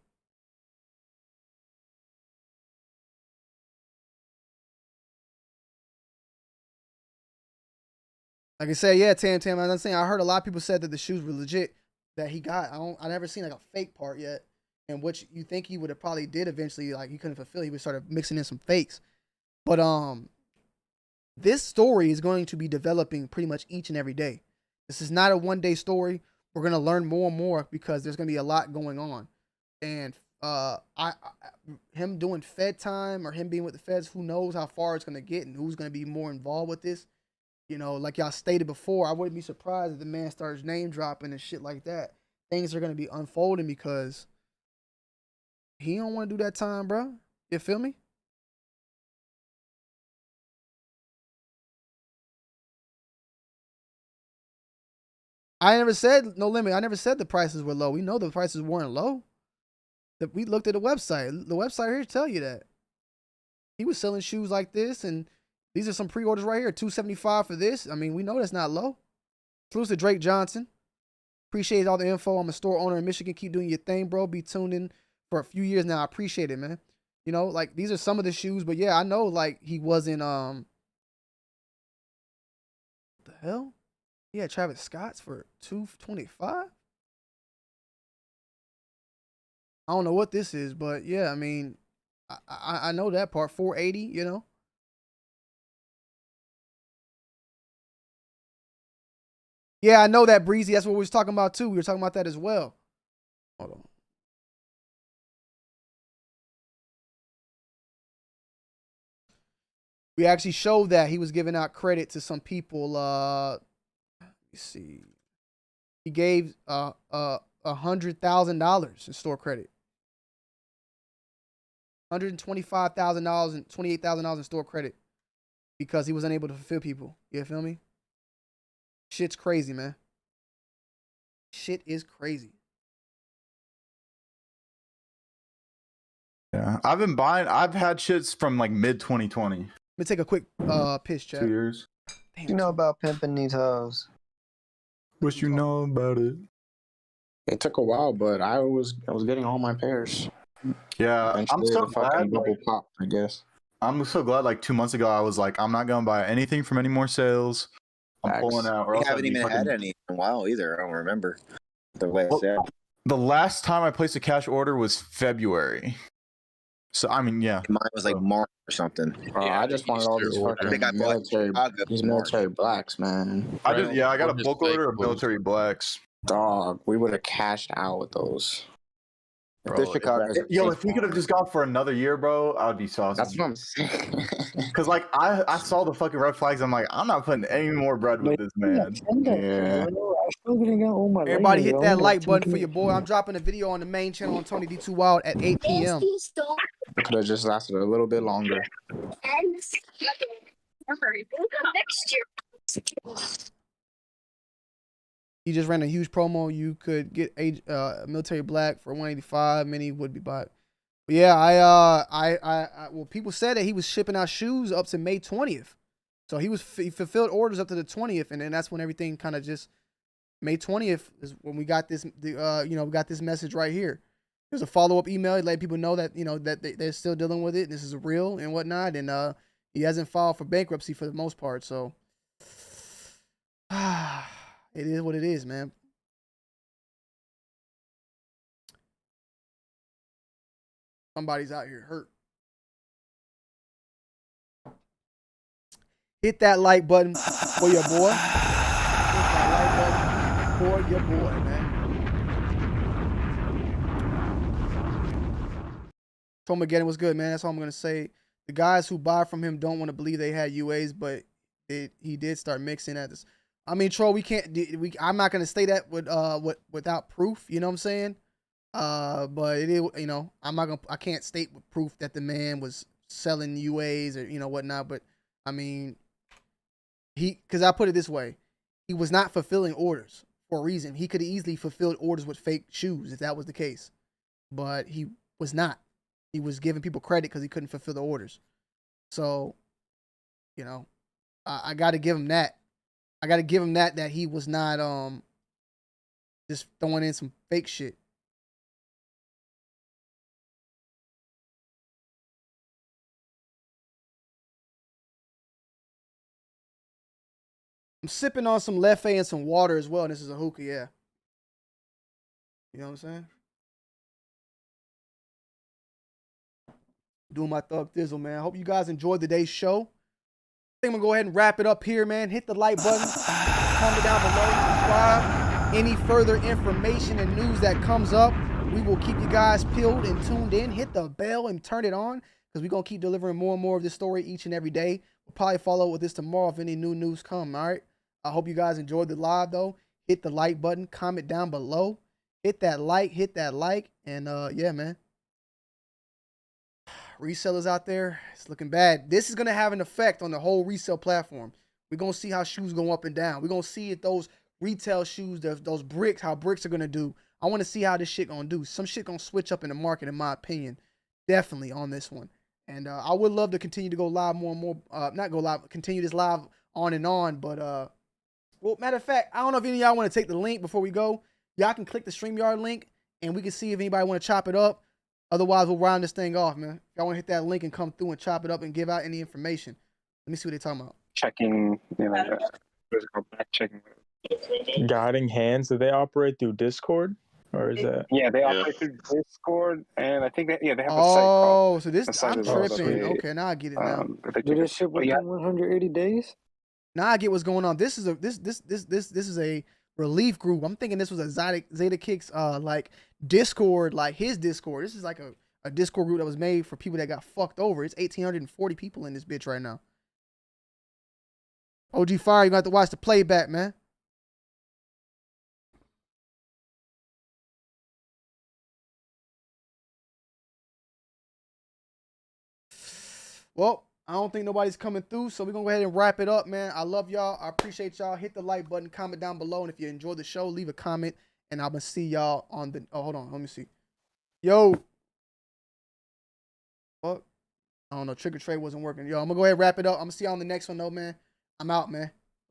Like I said, yeah, Tam, I'm saying I heard a lot of people said that the shoes were legit that he got. I never seen like a fake part yet, and which you think he would have probably did eventually. Like he couldn't fulfill, he would start mixing in some fakes. But this story is going to be developing pretty much each and every day. This is not a one-day story. We're gonna learn more and more because there's gonna be a lot going on, and him doing Fed time or him being with the Feds, who knows how far it's gonna get and who's gonna be more involved with this. You know, like y'all stated before, I wouldn't be surprised if the man starts name dropping and shit like that. Things are gonna be unfolding because he don't want to do that time, bro. You feel me? I never said no limit. I never said the prices were low. We know the prices weren't low. We looked at the website. The website here tell you that he was selling shoes like this, and these are some pre-orders right here. $275 for this. I mean, we know that's not low. Salute to Drake Johnson. Appreciate all the info. I'm a store owner in Michigan. Keep doing your thing, bro. Be tuned in for a few years now. I appreciate it, man. You know, like these are some of the shoes, but yeah, I know like he wasn't what the hell? He had Travis Scott's for $225. I don't know what this is, but yeah, I mean, I know that part. 480, you know. Yeah, I know that, Breezy. That's what we was talking about too. We were talking about that as well. Hold on. We actually showed that he was giving out credit to some people. Let me see. He gave $100,000 in store credit. $125,000 and $28,000 in store credit because he was unable to fulfill people. You feel me? Shit's crazy, man. Shit is crazy. Yeah, I've been buying. I've had shits from like mid 2020. Let me take a quick piss check. 2 years. You know about pimping these hoes? What you know about it? It took a while, but I was getting all my pairs. Yeah, I'm so glad. Bubble pop, I guess. I'm so glad. Like 2 months ago, I was like, I'm not gonna buy anything from any more sales. I'm pulling out. Or We else haven't I'd be even had fucking- any in a while either. I don't remember the last. Well, the last time I placed a cash order was February. So I mean, yeah. Mine was like March or something. I just wanted all these fucking military blacks, man. I got a bulk order of military blacks. Dog, we would have cashed out with those. Bro, If we could have just gone for another year, bro, I would be saucy. That's what I'm saying. Because like I saw the fucking red flags. I'm like, I'm not putting any more bread with this man. Yeah. Everybody hit that like button for your boy. I'm dropping a video on the main channel on Tony D2 Wild at 8 p.m. It could have just lasted a little bit longer. He just ran a huge promo. You could get a military black for 185. Many would be bought. But yeah, well, people said that he was shipping out shoes up to May 20th. So he fulfilled orders up to the 20th, and then that's when everything kind of just May 20th is when we got this. We got this message right here. There's a follow-up email. He let people know that that they're still dealing with it. And this is real and whatnot. And he hasn't filed for bankruptcy for the most part. So it is what it is, man. Somebody's out here hurt. Hit that like button for your boy. Hit that like button for your boy, man. Tomageddon was good, man. That's all I'm gonna say. The guys who buy from him don't want to believe they had UAs, but he did start mixing at this. I mean, Troll, I'm not gonna say that without proof. You know what I'm saying? But it is, I can't state with proof that the man was selling UAs or whatnot. But I mean, because I put it this way, he was not fulfilling orders for a reason. He could have easily fulfilled orders with fake shoes if that was the case, but he was not. He was giving people credit because he couldn't fulfill the orders. So, I got to give him that. I got to give him that he was not just throwing in some fake shit. I'm sipping on some Leffe and some water as well. And this is a hookah, yeah. You know what I'm saying? Doing my thug thizzle, man. I hope you guys enjoyed today's show. I think I'm going to go ahead and wrap it up here, man. Hit the like button. Comment down below. Subscribe. Any further information and news that comes up, we will keep you guys peeled and tuned in. Hit the bell and turn it on because we're going to keep delivering more and more of this story each and every day. We'll probably follow up with this tomorrow if any new news come, all right? I hope you guys enjoyed the live, though. Hit the like button. Comment down below. Hit that like. And, yeah, man. Resellers out there, it's looking bad. This is going to have an effect on the whole resale platform. We're going to see how shoes go up and down. We're going to see if those retail shoes, those bricks, how bricks are going to do. I want to see how this shit going to do. Some shit going to switch up in the market, in my opinion. Definitely on this one. And I would love to continue to go live more and more. Not go live, continue this live on and on. But, well, matter of fact, I don't know if any of y'all want to take the link before we go. Y'all can click the StreamYard link, and we can see if anybody want to chop it up. Otherwise, we'll round this thing off, man. If y'all want to hit that link and come through and chop it up and give out any information. Let me see what they're talking about. Checking, back checking. Guiding Hands, do they operate through Discord? Or is that? Yeah, they operate through Discord, and I think that they have a site called. Oh, so this a site I'm as well that tripping. they, Okay, now I get it now. Do this shit within 180 days? Now I get what's going on. This is a relief group. I'm thinking this was a Zadeh Kicks like Discord, like his Discord. This is like a Discord group that was made for people that got fucked over. It's 1,840 people in this bitch right now. OG Fire, you got to watch the playback, man. Well, I don't think nobody's coming through, so we're going to go ahead and wrap it up, man. I love y'all. I appreciate y'all. Hit the like button, comment down below, and if you enjoyed the show, leave a comment, and I'm going to see y'all on the... Oh, hold on. Let me see. Yo. Fuck. I don't know. Trick or Trade wasn't working. Yo, I'm going to go ahead and wrap it up. I'm going to see y'all on the next one, though, man. I'm out, man.